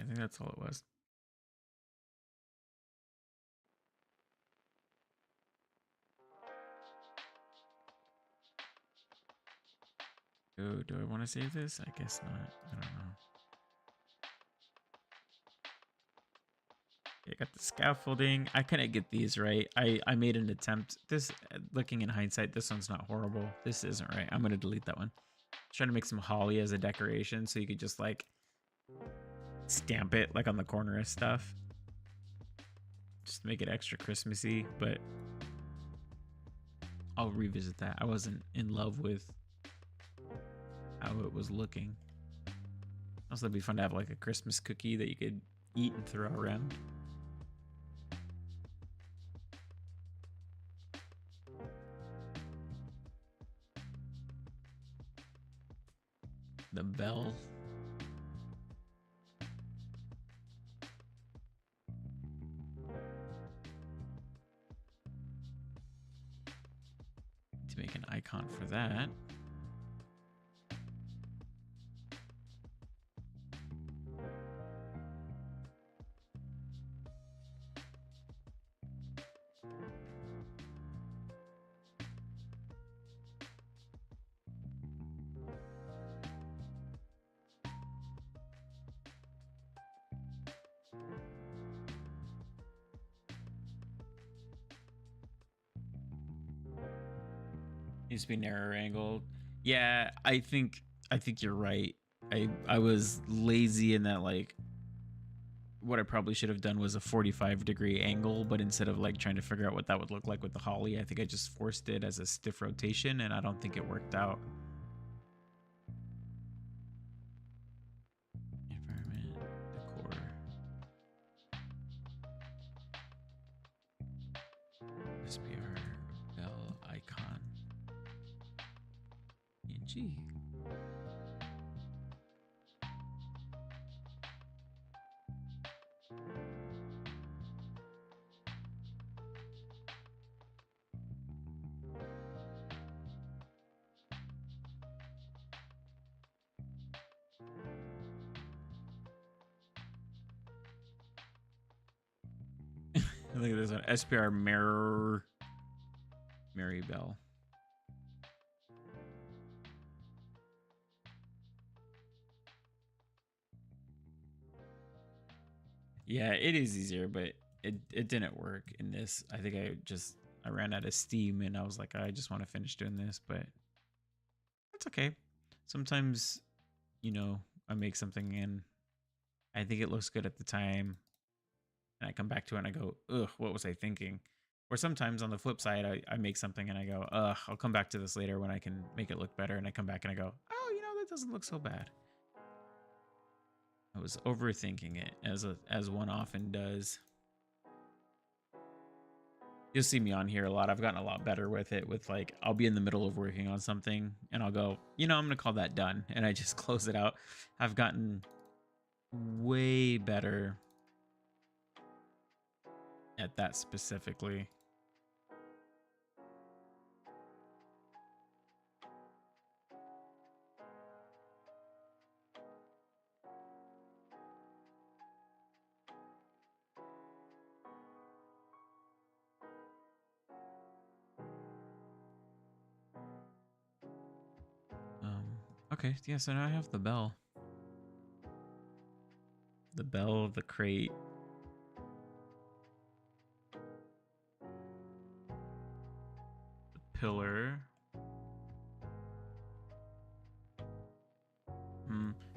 think that's all it was. Oh, do I want to save this? I guess not. I don't know. I got the scaffolding. I couldn't get these right. I made an attempt. This, looking in hindsight, this one's not horrible. This isn't right. I'm going to delete that one. Trying to make some holly as a decoration so you could just like stamp it like on the corner of stuff. Just to make it extra Christmassy, but I'll revisit that. I wasn't in love with how it was looking. Also, it'd be fun to have like a Christmas cookie that you could eat and throw around. The bell. To make an icon for that. Needs to be narrower angled. Yeah, I think you're right. I was lazy in that, like, what I probably should have done was a 45-degree angle, but instead of like trying to figure out what that would look like with the holly, I think I just forced it as a stiff rotation, and I don't think it worked out. Environment, decor. SPR, bell icon. PNG. I think there's an SPR mirror. Mary Bell. Yeah, it is easier, but it didn't work in this. I think I ran out of steam and I was like, I just want to finish doing this, but it's okay. Sometimes, you know, I make something and I think it looks good at the time, and I come back to it and I go, ugh, what was I thinking? Or sometimes on the flip side, I make something and I go, ugh, I'll come back to this later when I can make it look better. And I come back and I go, oh, you know, that doesn't look so bad. I was overthinking it, as one often does. You'll see me on here a lot. I've gotten a lot better with it. With like, I'll be in the middle of working on something and I'll go, you know, I'm gonna call that done, and I just close it out. I've gotten way better at that specifically. Okay, yeah, so now I have the bell. The bell, the crate. The pillar.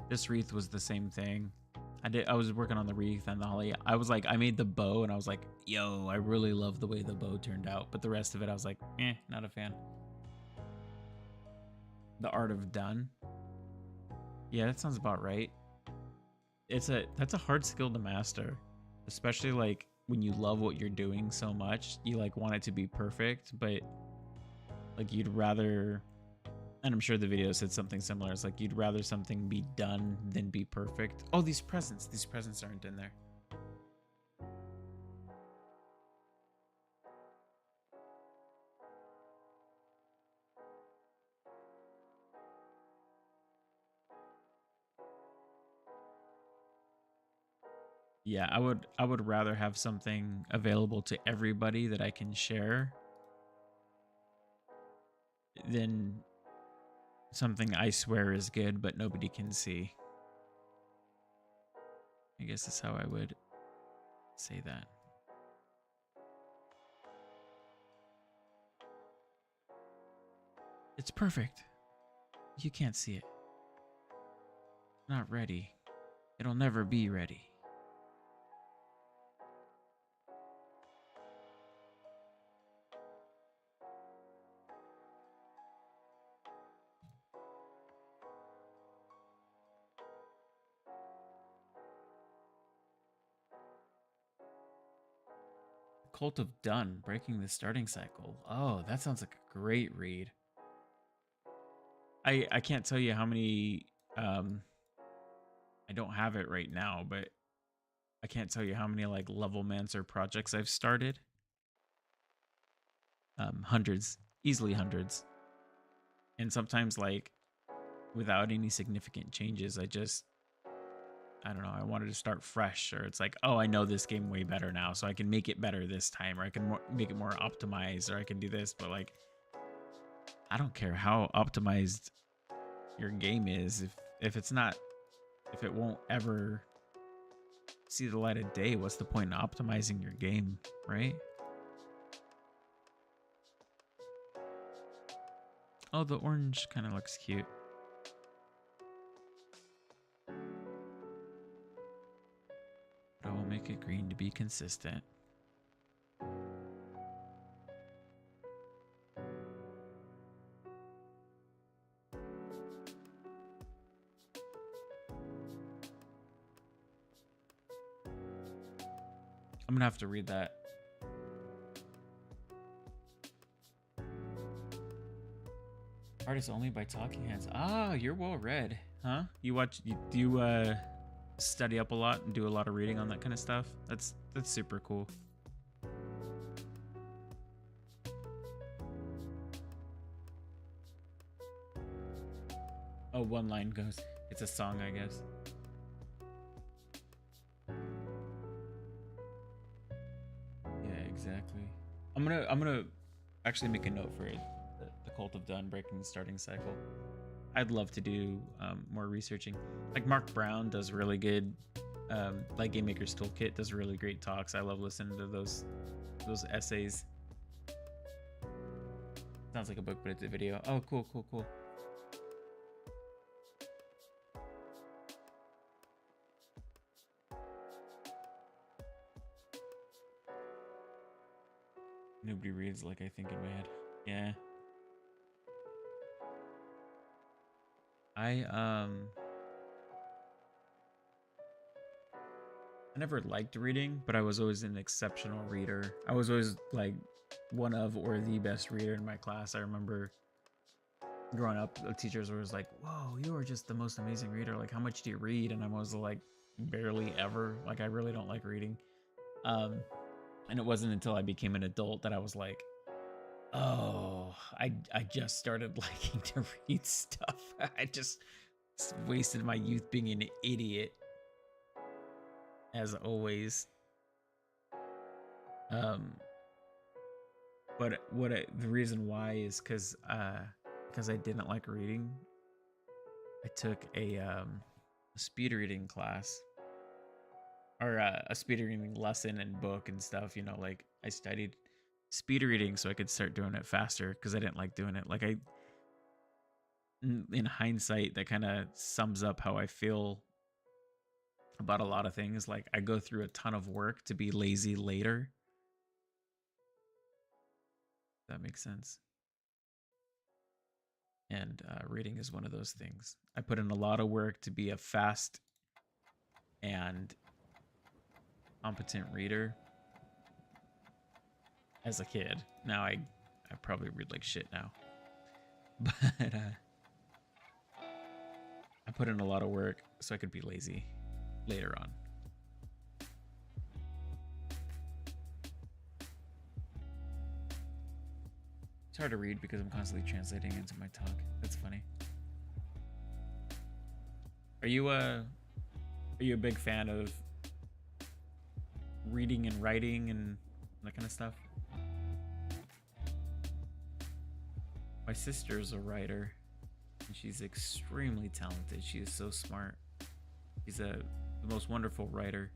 This wreath was the same thing. I was working on the wreath and the holly. I was like, I made the bow and I was like, yo, I really love the way the bow turned out. But the rest of it, I was like, not a fan. The art of done. Yeah, that sounds about right. That's a hard skill to master, especially like when you love what you're doing so much, you like want it to be perfect, but like you'd rather, and I'm sure the video said something similar. It's like you'd rather something be done than be perfect. Oh, these presents aren't in there. Yeah, I would rather have something available to everybody that I can share than something I swear is good but nobody can see. I guess that's how I would say that. It's perfect. You can't see it. Not ready. It'll never be ready. Cult of Dun, Breaking the Starting Cycle. Oh, that sounds like a great read. I can't tell you how many I don't have it right now, but I can't tell you how many like level mancer projects I've started. Hundreds, easily hundreds. And sometimes like without any significant changes, I don't know, I wanted to start fresh, or it's like, oh, I know this game way better now, so I can make it better this time, or I can make it more optimized, or I can do this. But like, I don't care how optimized your game is if it's not, if it won't ever see the light of day, what's the point in optimizing your game, right? Oh, the orange kind of looks cute. But I will make it green to be consistent. I'm gonna have to read that. Artist only by talking heads. Ah, you're well read, huh? Do you study up a lot and do a lot of reading on that kind of stuff? That's super cool. Oh, one line goes. It's a song, I guess. Yeah, exactly. I'm gonna actually make a note for it. The Cult of Dun, Breaking the Starting Cycle. I'd love to do more researching. Like Mark Brown does really good. Like GameMaker's Toolkit does really great talks. I love listening to those essays. Sounds like a book, but it's a video. Oh, cool, cool, cool. Nobody reads like I think in my head. Yeah. I never liked reading, but I was always an exceptional reader. I was always like one of or the best reader in my class. I remember growing up, the teachers were like, "Whoa, you are just the most amazing reader. Like, how much do you read?" And I was like, "Barely ever. Like, I really don't like reading." And it wasn't until I became an adult that I was like, "Oh, I just started liking to read stuff. I just wasted my youth being an idiot, as always." Um, but the reason why is because I didn't like reading. I took a speed reading class, or a speed reading lesson and book and stuff. You know, like I studied speed reading so I could start doing it faster because I didn't like doing it. Like in hindsight, that kind of sums up how I feel about a lot of things. Like I go through a ton of work to be lazy later. If that makes sense. And reading is one of those things. I put in a lot of work to be a fast and competent reader as a kid. Now I probably read like shit now. But I put in a lot of work so I could be lazy later on. It's hard to read because I'm constantly translating into my talk. That's funny. Are you a big fan of reading and writing and that kind of stuff. My sister's a writer, and she's extremely talented. She is so smart. She's the most wonderful writer.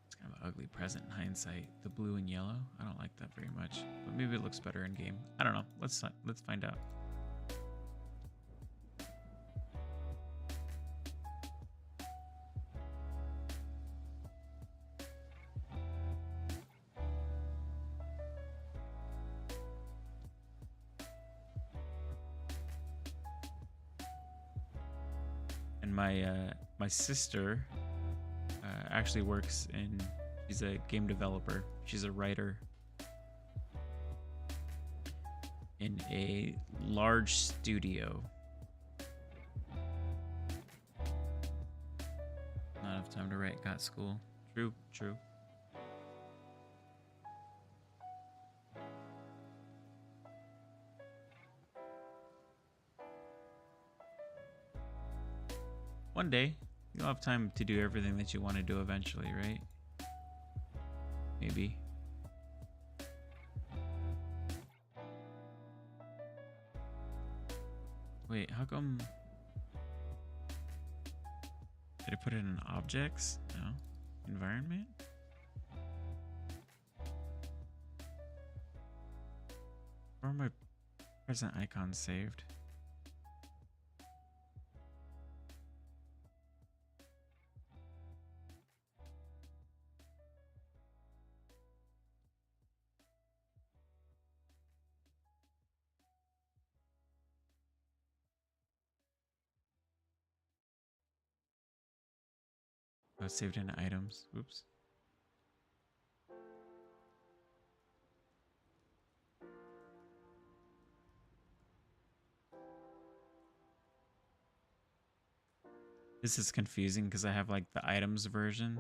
It's kind of an ugly present in hindsight. The blue and yellow. I don't like that very much, but maybe it looks better in game. I don't know. Let's find out. And my sister actually works in. She's a game developer. She's a writer in a large studio. Not enough time to write. Got school. True. True. One day, you'll have time to do everything that you want to do eventually, right? Maybe. Wait, how come... Did I put it in objects? No. Environment? Where are my present icons saved? Oh, it's saved in items. Oops. This is confusing because I have like the items version.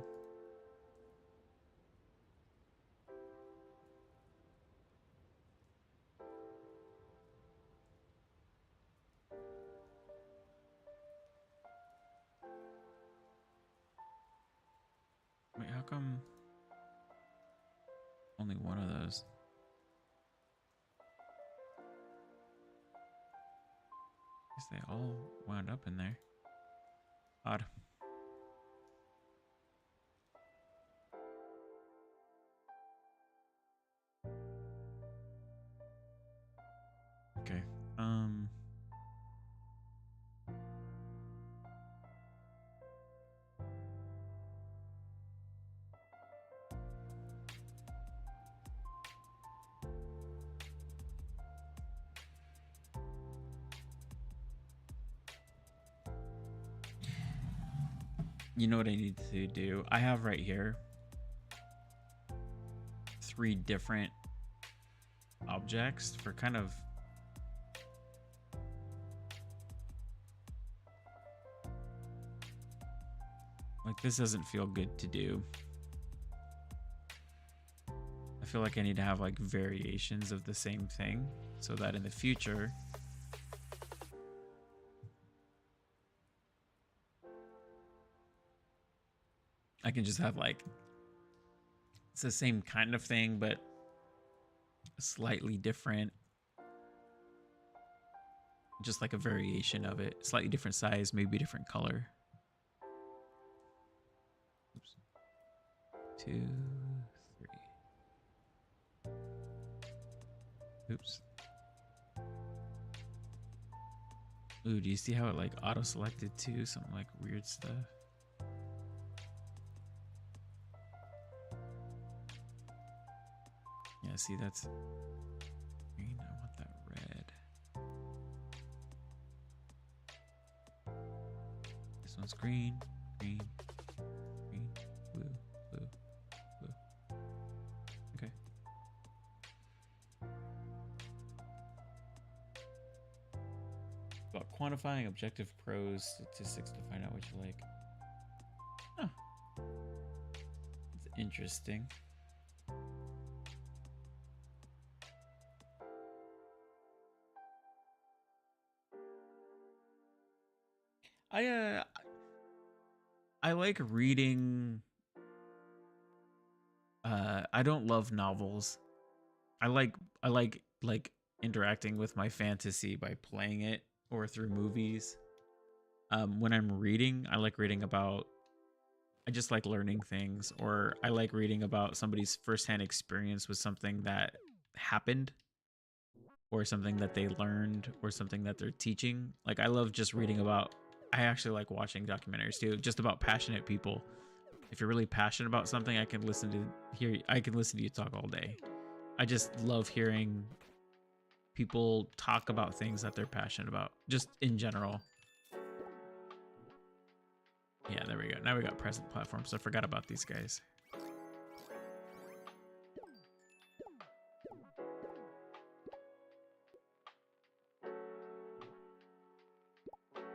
Wait, how come only one of those? I guess they all wound up in there. Odd. Okay. You know what I need to do? I have right here 3 different objects for kind of like this doesn't feel good to do. I feel like I need to have like variations of the same thing so that in the future I can just have like it's the same kind of thing but slightly different, just like a variation of it, slightly different size, maybe different color. Oops. 2, 3. Oops. Ooh, do you see how it like auto selected too? Some like weird stuff. Yeah, see, that's green. I want that red. This one's green, green, green, blue, blue, blue. Okay. About quantifying objective pros statistics to find out what you like. Huh. It's interesting. I uh I like reading. I don't love novels. I like interacting with my fantasy by playing it or through movies. When I'm reading, I like reading about. I just like learning things, or I like reading about somebody's firsthand experience with something that happened, or something that they learned, or something that they're teaching. Like I love just reading about. I actually like watching documentaries too, just about passionate people. If you're really passionate about something, I can listen to you talk all day. I just love hearing people talk about things that they're passionate about, just in general. Yeah, there we go. Now we got present platforms. I forgot about these guys.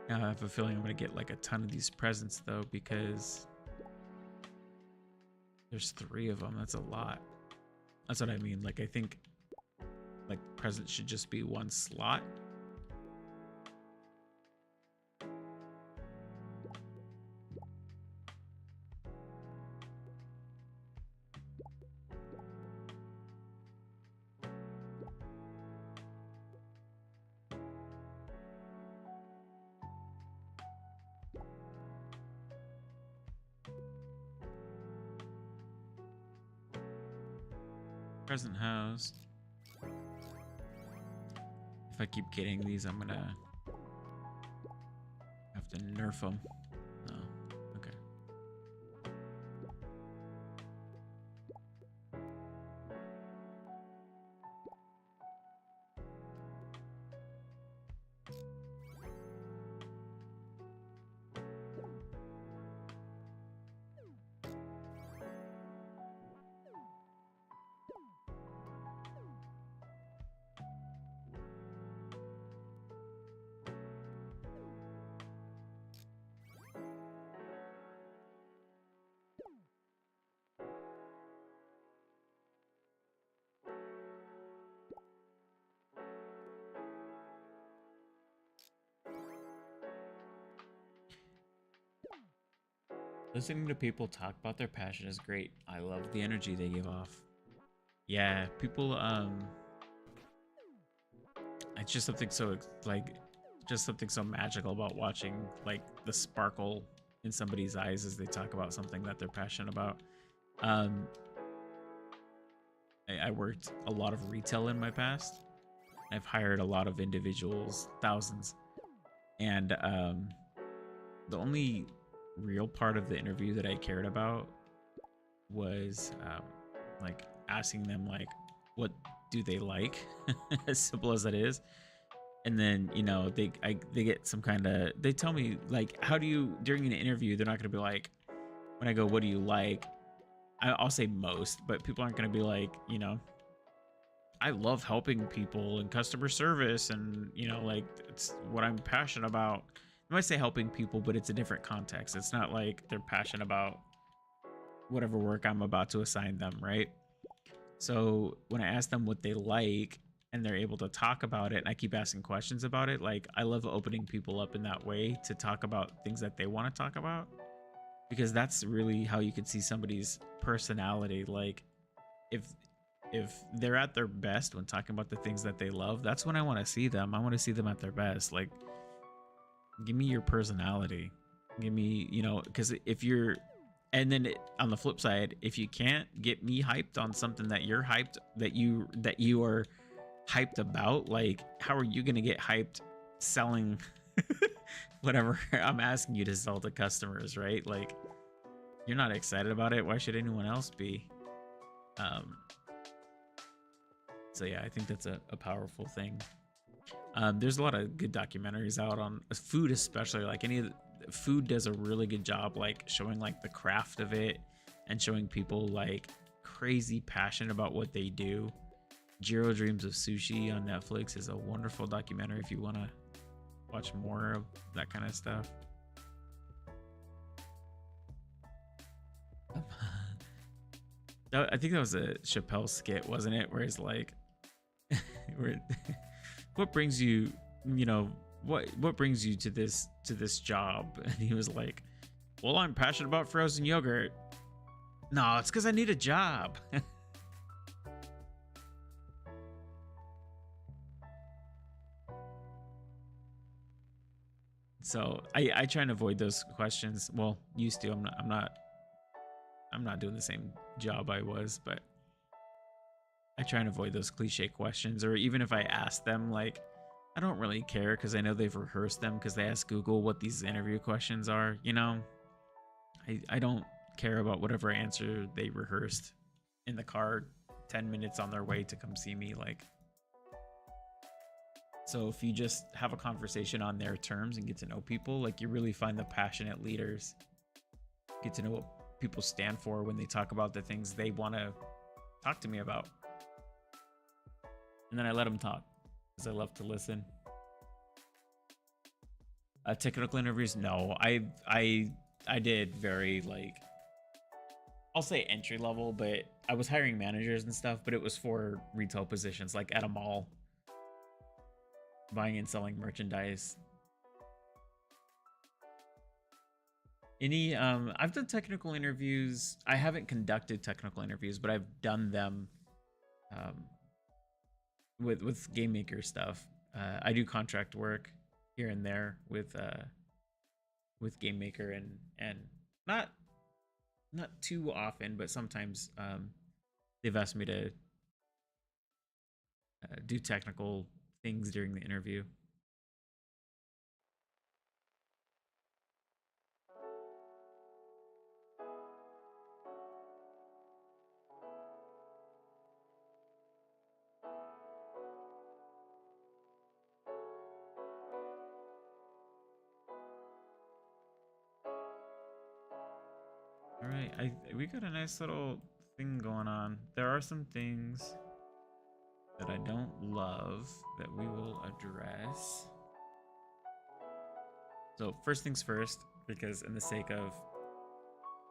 Now I have a feeling I'm gonna get like a ton of these presents though, because there's 3 of them. That's a lot. That's what I mean. Like I think like presents should just be 1 slot. Present house. If I keep getting these, I'm gonna have to nerf them. Oh, okay. Listening to people talk about their passion is great. I love the energy they give off. Yeah, people it's just something so like just something so magical about watching like the sparkle in somebody's eyes as they talk about something that they're passionate about. Um I worked a lot of retail in my past. I've hired a lot of individuals, thousands. And the only real part of the interview that I cared about was like asking them like what do they like, as simple as that is. And then they get some kind of, they tell me like, how do you, during an interview they're not going to be like, when I go what do you like, I'll say most, but people aren't going to be like, I love helping people and customer service, and like it's what I'm passionate about. I might say helping people, but it's a different context. It's not like they're passionate about whatever work I'm about to assign them, right? So when I ask them what they like and they're able to talk about it, and I keep asking questions about it, like I love opening people up in that way to talk about things that they want to talk about, because that's really how you can see somebody's personality. Like if they're at their best when talking about the things that they love, that's when I want to see them. I want to see them at their best. Like, give me your personality. Give me, because if you're, and then on the flip side, if you can't get me hyped on something that you're hyped, that you are hyped about, like, how are you gonna get hyped selling whatever I'm asking you to sell to customers, right? Like, you're not excited about it. Why should anyone else be? So yeah, I think that's a powerful thing. There's a lot of good documentaries out on food, especially. Like food does a really good job, like showing like the craft of it and showing people like crazy passion about what they do. Jiro Dreams of Sushi on Netflix is a wonderful documentary if you want to watch more of that kind of stuff. I think that was a Chappelle skit, wasn't it? Where he's like, where, what brings you, what brings you to this job? And he was like, well, I'm passionate about frozen yogurt. No, it's because I need a job. So I try and avoid those questions. Well, used to. I'm not doing the same job I was, but I try and avoid those cliche questions. Or even if I ask them, like, I don't really care because I know they've rehearsed them because they ask Google what these interview questions are. You know, I don't care about whatever answer they rehearsed in the car 10 minutes on their way to come see me. Like, so if you just have a conversation on their terms and get to know people, like, you really find the passionate leaders, get to know what people stand for when they talk about the things they want to talk to me about. And then I let them talk because I love to listen. Technical interviews, no. I did very, like, I'll say entry level, but I was hiring managers and stuff, but it was for retail positions, like at a mall, buying and selling merchandise. I've done technical interviews. I haven't conducted technical interviews, but I've done them with GameMaker stuff. I do contract work here and there with GameMaker, and not too often, but sometimes they've asked me to do technical things during the interview. All right, we got a nice little thing going on. There are some things that I don't love that we will address. So first things first, because in the sake of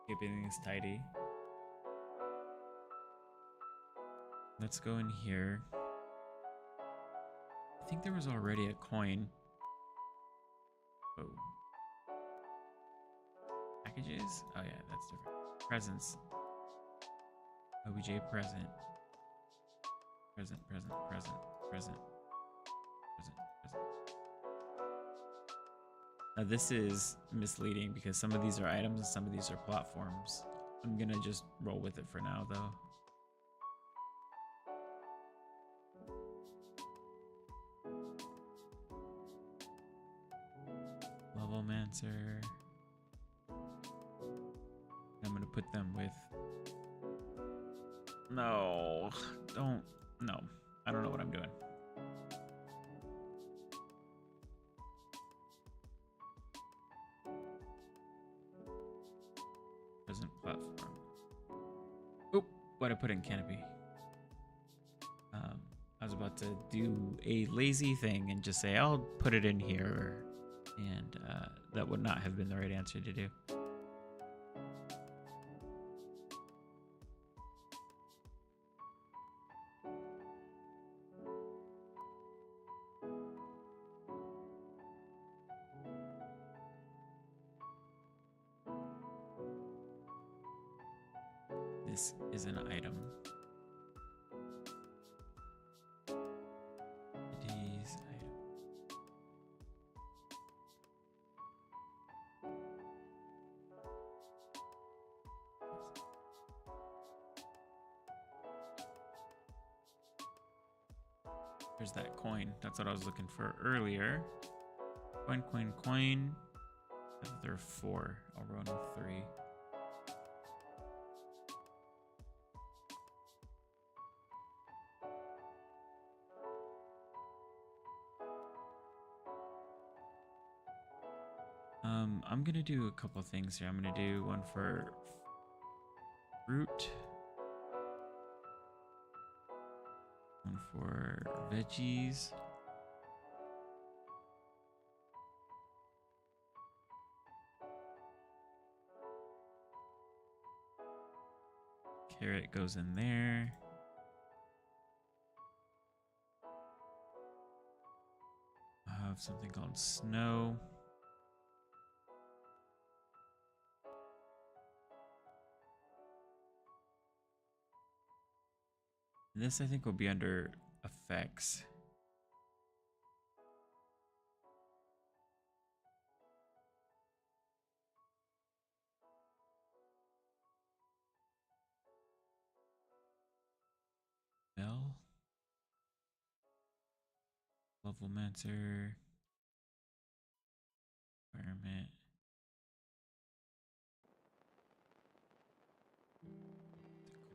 keeping things tidy, let's go in here. I think there was already a coin. Oh. Packages? Oh yeah, that's different. Presents. OBJ present. Present. Now this is misleading because some of these are items and some of these are platforms. I'm gonna just roll with it for now though. Levelmancer. I'm gonna put them with... No, don't... No, I don't know what I'm doing. Present platform. Oop, why'd I put in canopy? I was about to do a lazy thing and just say, I'll put it in here. And that would not have been the right answer to do. This is an item. These item. There's that coin. That's what I was looking for earlier. Coin. There are 4. I'll run with 3. I'm gonna do a couple things here. I'm gonna do one for fruit, one for veggies, carrot goes in there. have something called snow. And this I think will be under effects. Bell. Levelmancer. Environment.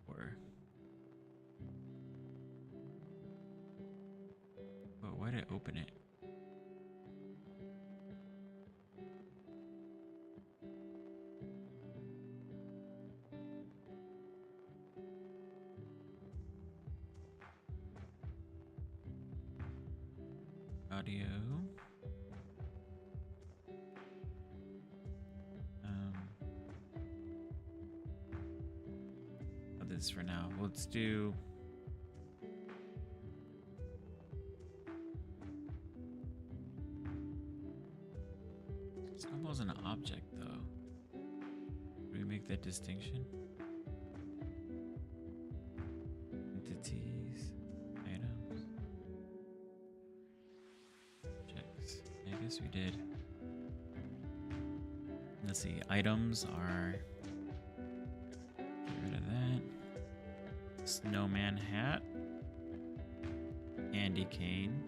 Decor. But why did I open it? Audio. This for now. Let's do snowball's an object though. Do we make that distinction? Entities, items, objects. I guess we did. Let's see. Items are. Get rid of that. Snowman hat, candy cane,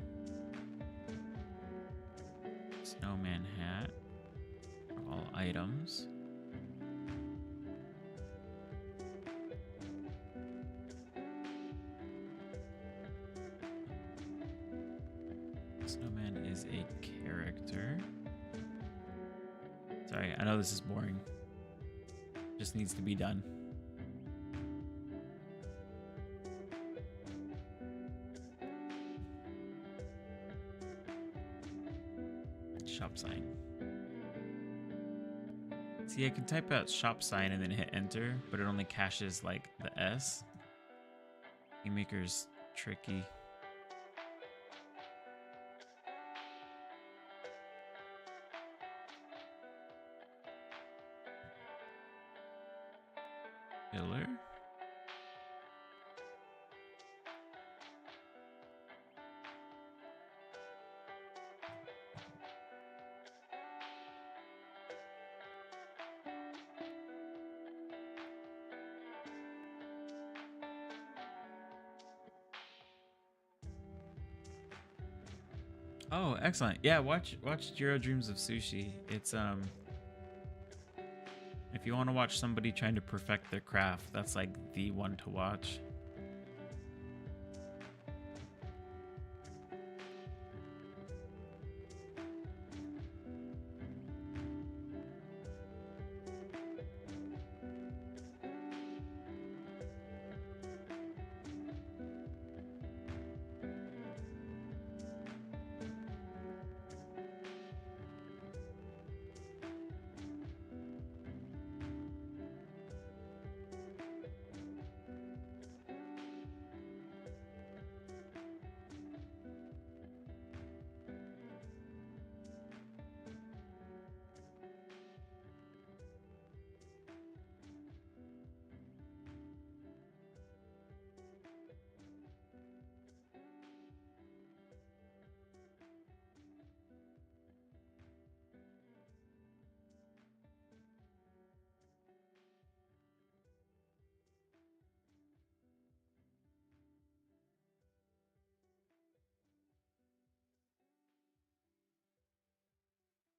snowman hat are all items. Snowman is a character. Sorry, I know this is boring. Just needs to be done. Shop sign. See, I can type out shop sign and then hit enter, but it only caches like the S. GameMaker's tricky. Filler. Oh, excellent. Yeah, watch Jiro Dreams of Sushi. It's if you want to watch somebody trying to perfect their craft, that's like the one to watch.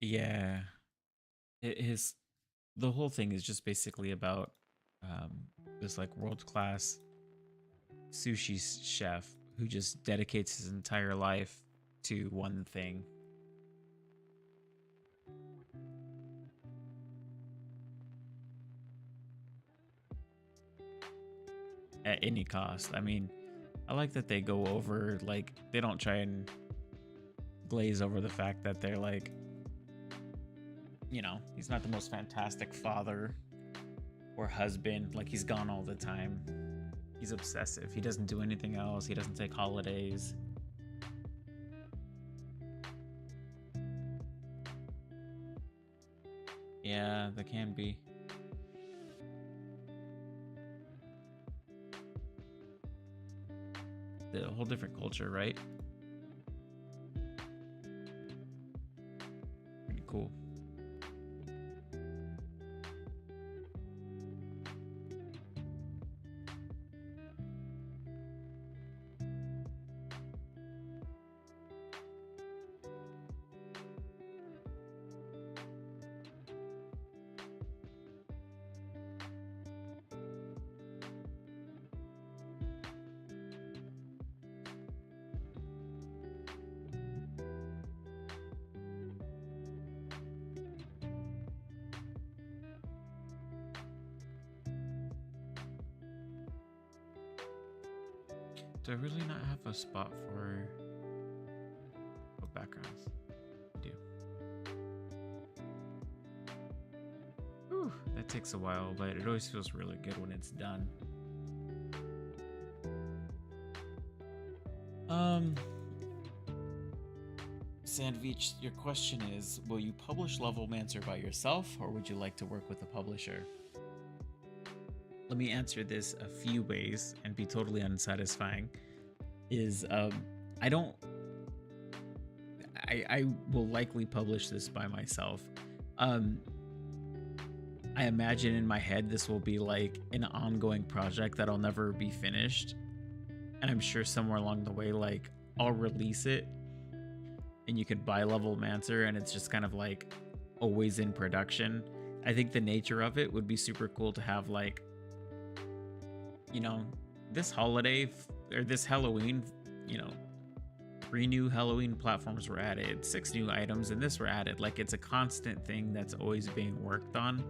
Yeah, his the whole thing is just basically about this like world class sushi chef who just dedicates his entire life to one thing. At any cost. I mean, I like that they go over, like, they don't try and glaze over the fact that they're like, you know, he's not the most fantastic father or husband. Like, he's gone all the time. He's obsessive. He doesn't do anything else. He doesn't take holidays. Yeah, that can be. The whole different culture, right? Pretty cool. Do I really not have a spot for backgrounds? I do. Whew, that takes a while, but it always feels really good when it's done. Sandvich, your question is, will you publish Levelmancer by yourself, or would you like to work with a publisher? Let me answer this a few ways and be totally unsatisfying. I will likely publish this by myself. I imagine in my head this will be like an ongoing project that'll never be finished. And I'm sure somewhere along the way, like, I'll release it and you could buy Levelmancer and it's just kind of like always in production. I think the nature of it would be super cool to have, like, you know, this holiday or this Halloween, you know, 3 new Halloween platforms were added, 6 new items, and this were added. Like, it's a constant thing that's always being worked on.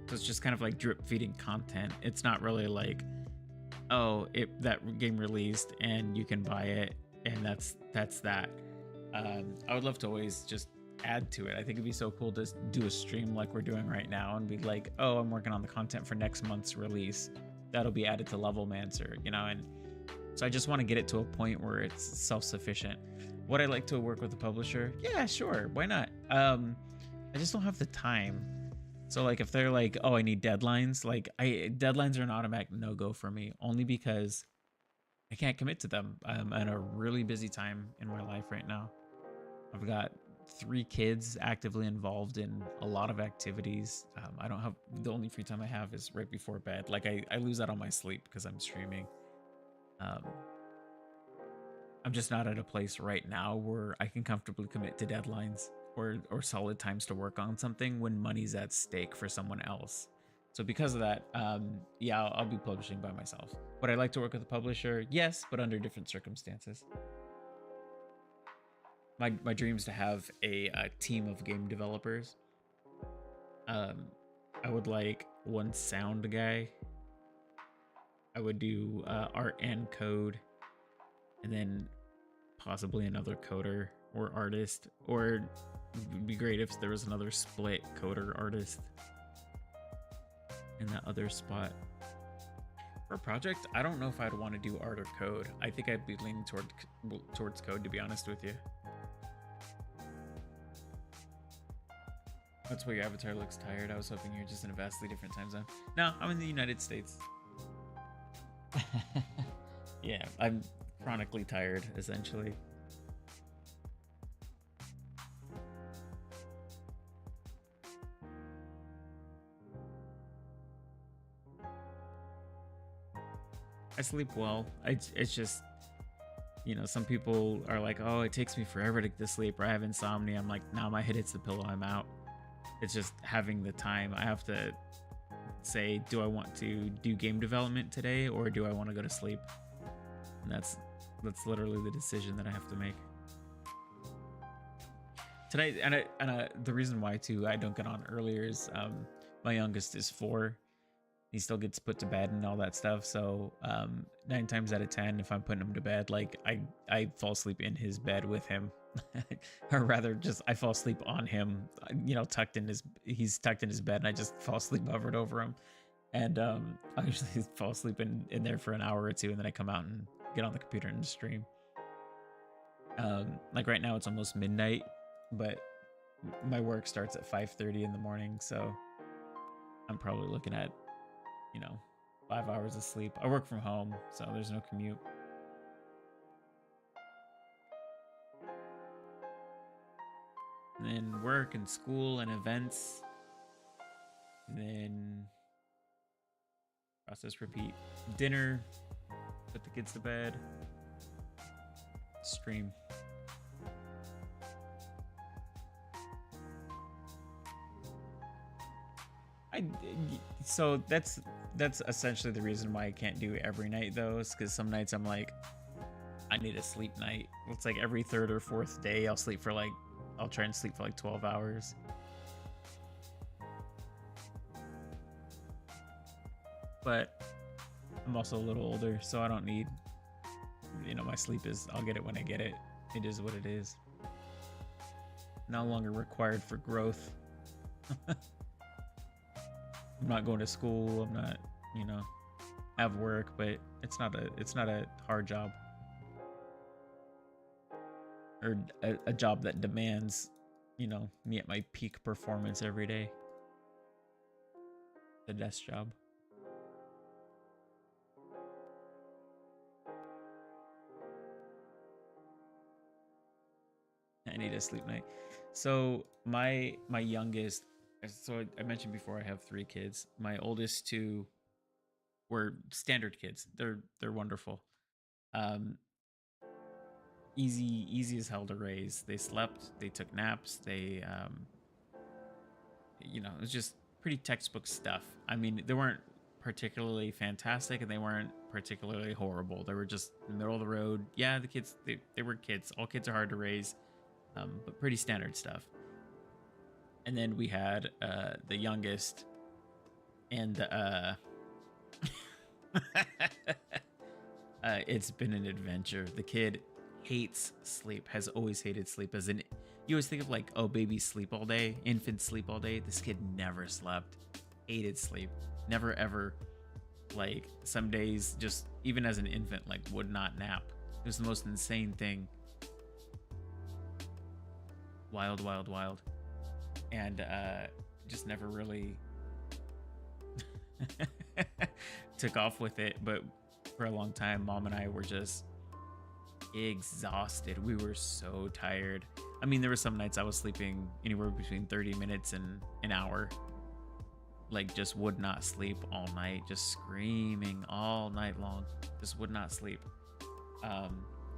So it's just kind of like drip feeding content. It's not really like, oh, that game released and you can buy it and that's that. I would love to always just add to it. I think it'd be so cool to do a stream like we're doing right now and be like, oh, I'm working on the content for next month's release. That'll be added to Levelmancer, you know? And so I just want to get it to a point where it's self-sufficient. Would I like to work with a publisher? Yeah, sure. Why not? I just don't have the time. So, like, if they're like, oh, I need deadlines, like, deadlines are an automatic no-go for me, only because I can't commit to them. I'm at a really busy time in my life right now. I've got 3 kids actively involved in a lot of activities. I don't have, the only free time I have is right before bed. Like, I lose out on my sleep because I'm streaming. I'm just not at a place right now where I can comfortably commit to deadlines or solid times to work on something when money's at stake for someone else. So because of that, yeah, I'll be publishing by myself. Would I like to work with a publisher? Yes, but under different circumstances. My dream is to have a team of game developers. I would like one sound guy. I would do art and code, and then possibly another coder or artist, or it would be great if there was another split coder artist in that other spot. For a project, I don't know if I'd want to do art or code. I think I'd be leaning towards code, to be honest with you. That's why your avatar looks tired. I was hoping you're just in a vastly different time zone. No, I'm in the United States. Yeah, I'm chronically tired, essentially. I sleep well. It's just, you know, some people are like, oh, it takes me forever to get to sleep, or I have insomnia. I'm like, nah, my head hits the pillow, I'm out. It's just having the time. I have to say, do I want to do game development today, or do I want to go to sleep? And that's literally the decision that I have to make. Tonight, and the reason why too I don't get on earlier is my youngest is 4. He still gets put to bed and all that stuff. So 9 times out of 10, if I'm putting him to bed, like I fall asleep in his bed with him, or rather, just I fall asleep on him. You know, he's tucked in his bed, and I just fall asleep hovered over him. And I usually fall asleep in there for an hour or 2, and then I come out and get on the computer and stream. Like right now, it's almost midnight, but my work starts at 5:30 in the morning, so I'm probably looking at, 5 hours of sleep. I work from home, so there's no commute. And then work and school and events. And then process, repeat. Dinner, put the kids to bed, stream. So that's essentially the reason why I can't do every night though, is because some nights I'm like, I need a sleep night. It's like every third or fourth day I'll try and sleep for like 12 hours. But I'm also a little older, so I don't need, my sleep is, I'll get it when I get it. It is what it is. No longer required for growth. I'm not going to school. I'm not, have work, but it's not a hard job or a job that demands, me at my peak performance every day. The desk job. I need a sleep night. So my youngest, so I mentioned before I have 3 kids. My oldest 2 were standard kids. They're wonderful. Easy as hell to raise. They slept, they took naps, they it was just pretty textbook stuff. I mean, they weren't particularly fantastic and they weren't particularly horrible. They were just middle of the road. Yeah, the kids they were kids. All kids are hard to raise. But pretty standard stuff. And then we had the youngest, and it's been an adventure. The kid hates sleep, has always hated sleep. As in, you always think of like, oh, babies sleep all day, infants sleep all day. This kid never slept, hated sleep, never ever. Like some days, just even as an infant, like would not nap. It was the most insane thing. Wild, wild, wild. And just never really took off with it. But for a long time, Mom and I were just exhausted. We were so tired. I mean, there were some nights I was sleeping anywhere between 30 minutes and an hour. Like, just would not sleep all night, just screaming all night long. Just would not sleep.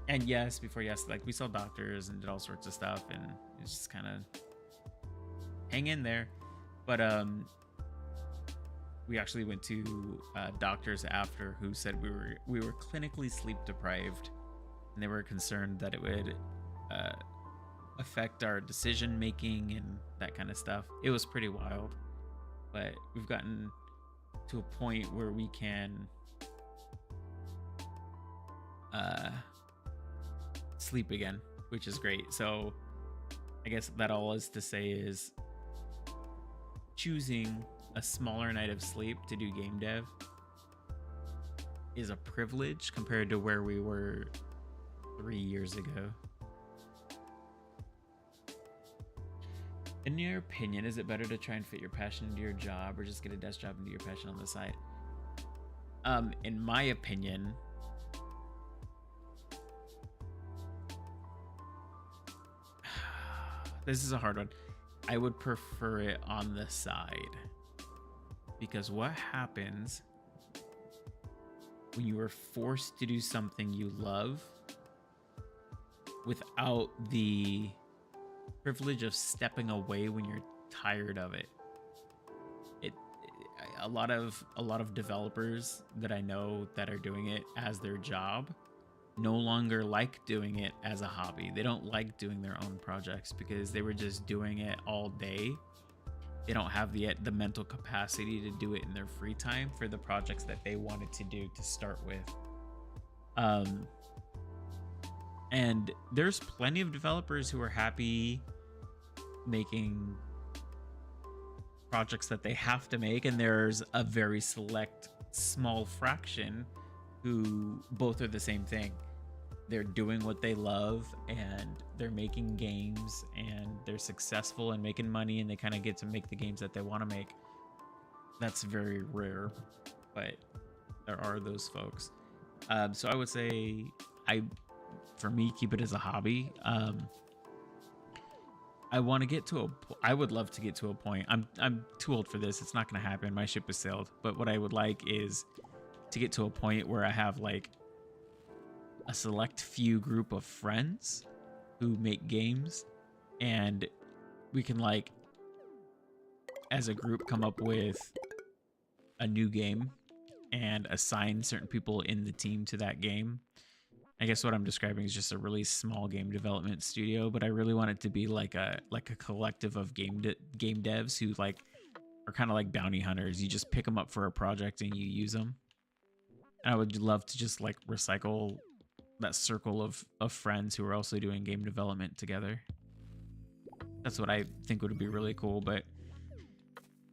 And yes, like we saw doctors and did all sorts of stuff, and it's just kind of hang in there. But we actually went to doctors after who said we were clinically sleep deprived, and they were concerned that it would affect our decision making and that kind of stuff. It was pretty wild, but we've gotten to a point where we can sleep again, which is great. So I guess that all is to say is choosing a smaller night of sleep to do game dev is a privilege compared to where we were 3 years ago. In your opinion, is it better to try and fit your passion into your job or just get a desk job and do your passion on the side? In my opinion, this is a hard one. I would prefer it on the side, because what happens when you are forced to do something you love without the privilege of stepping away when you're tired of it? A lot of developers that I know that are doing it as their job no longer like doing it as a hobby. They don't like doing their own projects because they were just doing it all day. They don't have the mental capacity to do it in their free time for the projects that they wanted to do to start with. And there's plenty of developers who are happy making projects that they have to make, and there's a very select small fraction who both are the same thing. they're doing what they love and they're making games and they're successful and making money and they kind of get to make the games that they want to make. That's very rare, but there are those folks. So I would say for me, keep it as a hobby. I want to get to I would love to get to a point. I'm too old for this. It's not going to happen. My ship has sailed. But what I would like is to get to a point where I have like a select few group of friends who make games, and we can like as a group come up with a new game and assign certain people in the team to that game. I guess what I'm describing is just a really small game development studio, but I really want it to be like a collective of game devs who like are kind of like bounty hunters. You just pick them up for a project and you use them. And I would love to just like recycle that circle of friends who are also doing game development together. That's what I think would be really cool. But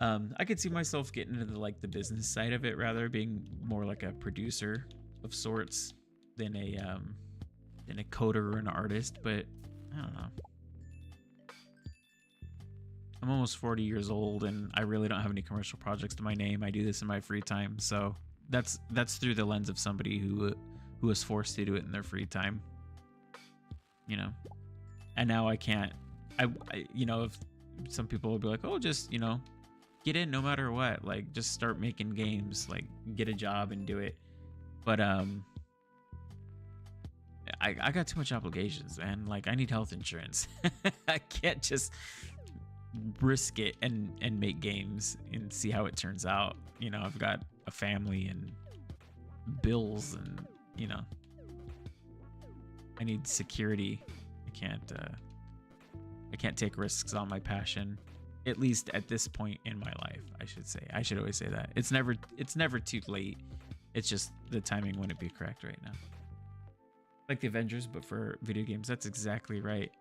I could see myself getting into the business side of it, rather being more like a producer of sorts than a coder or an artist. But I don't know. I'm almost 40 years old and I really don't have any commercial projects to my name. I do this in my free time, so that's through the lens of somebody who was forced to do it in their free time, you know. And now I can't. I if some people would be like, oh, just get in no matter what, like just start making games, like get a job and do it. But I got too much obligations, man. Like I need health insurance. I can't just risk it and make games and see how it turns out. I've got a family and bills, and I need security. I can't take risks on my passion, at least at this point in my life. I should always say that it's never too late. It's just the timing wouldn't be correct right now. Like the Avengers, but for video games. That's exactly right.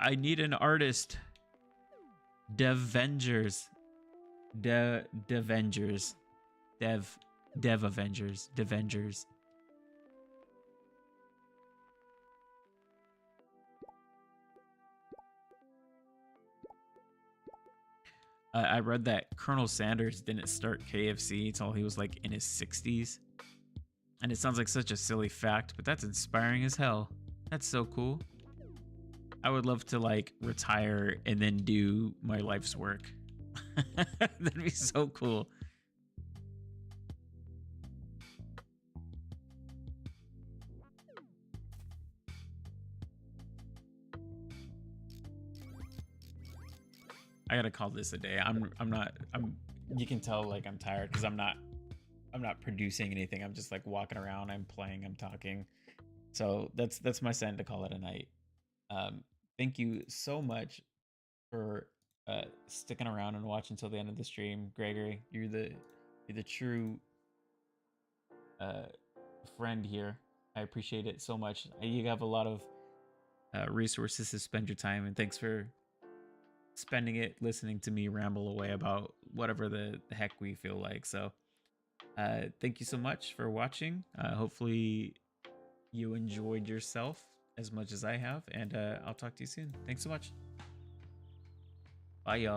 I need an artist. Devengers. Devengers. Dev Avengers. Devengers. I read that Colonel Sanders didn't start KFC until he was like in his 60s. And it sounds like such a silly fact, but that's inspiring as hell. That's so cool. I would love to like retire and then do my life's work. That'd be so cool. I gotta call this a day. You can tell like I'm tired because I'm not producing anything. I'm just like walking around, I'm playing, I'm talking. So that's my sign to call it a night. Thank you so much for sticking around and watching until the end of the stream, Gregory. You're the true friend here. I appreciate it so much. You have a lot of resources to spend your time, and thanks for spending it listening to me ramble away about whatever the heck we feel like. So thank you so much for watching. Hopefully you enjoyed yourself as much as I have, and I'll talk to you soon. Thanks so much. Bye, y'all.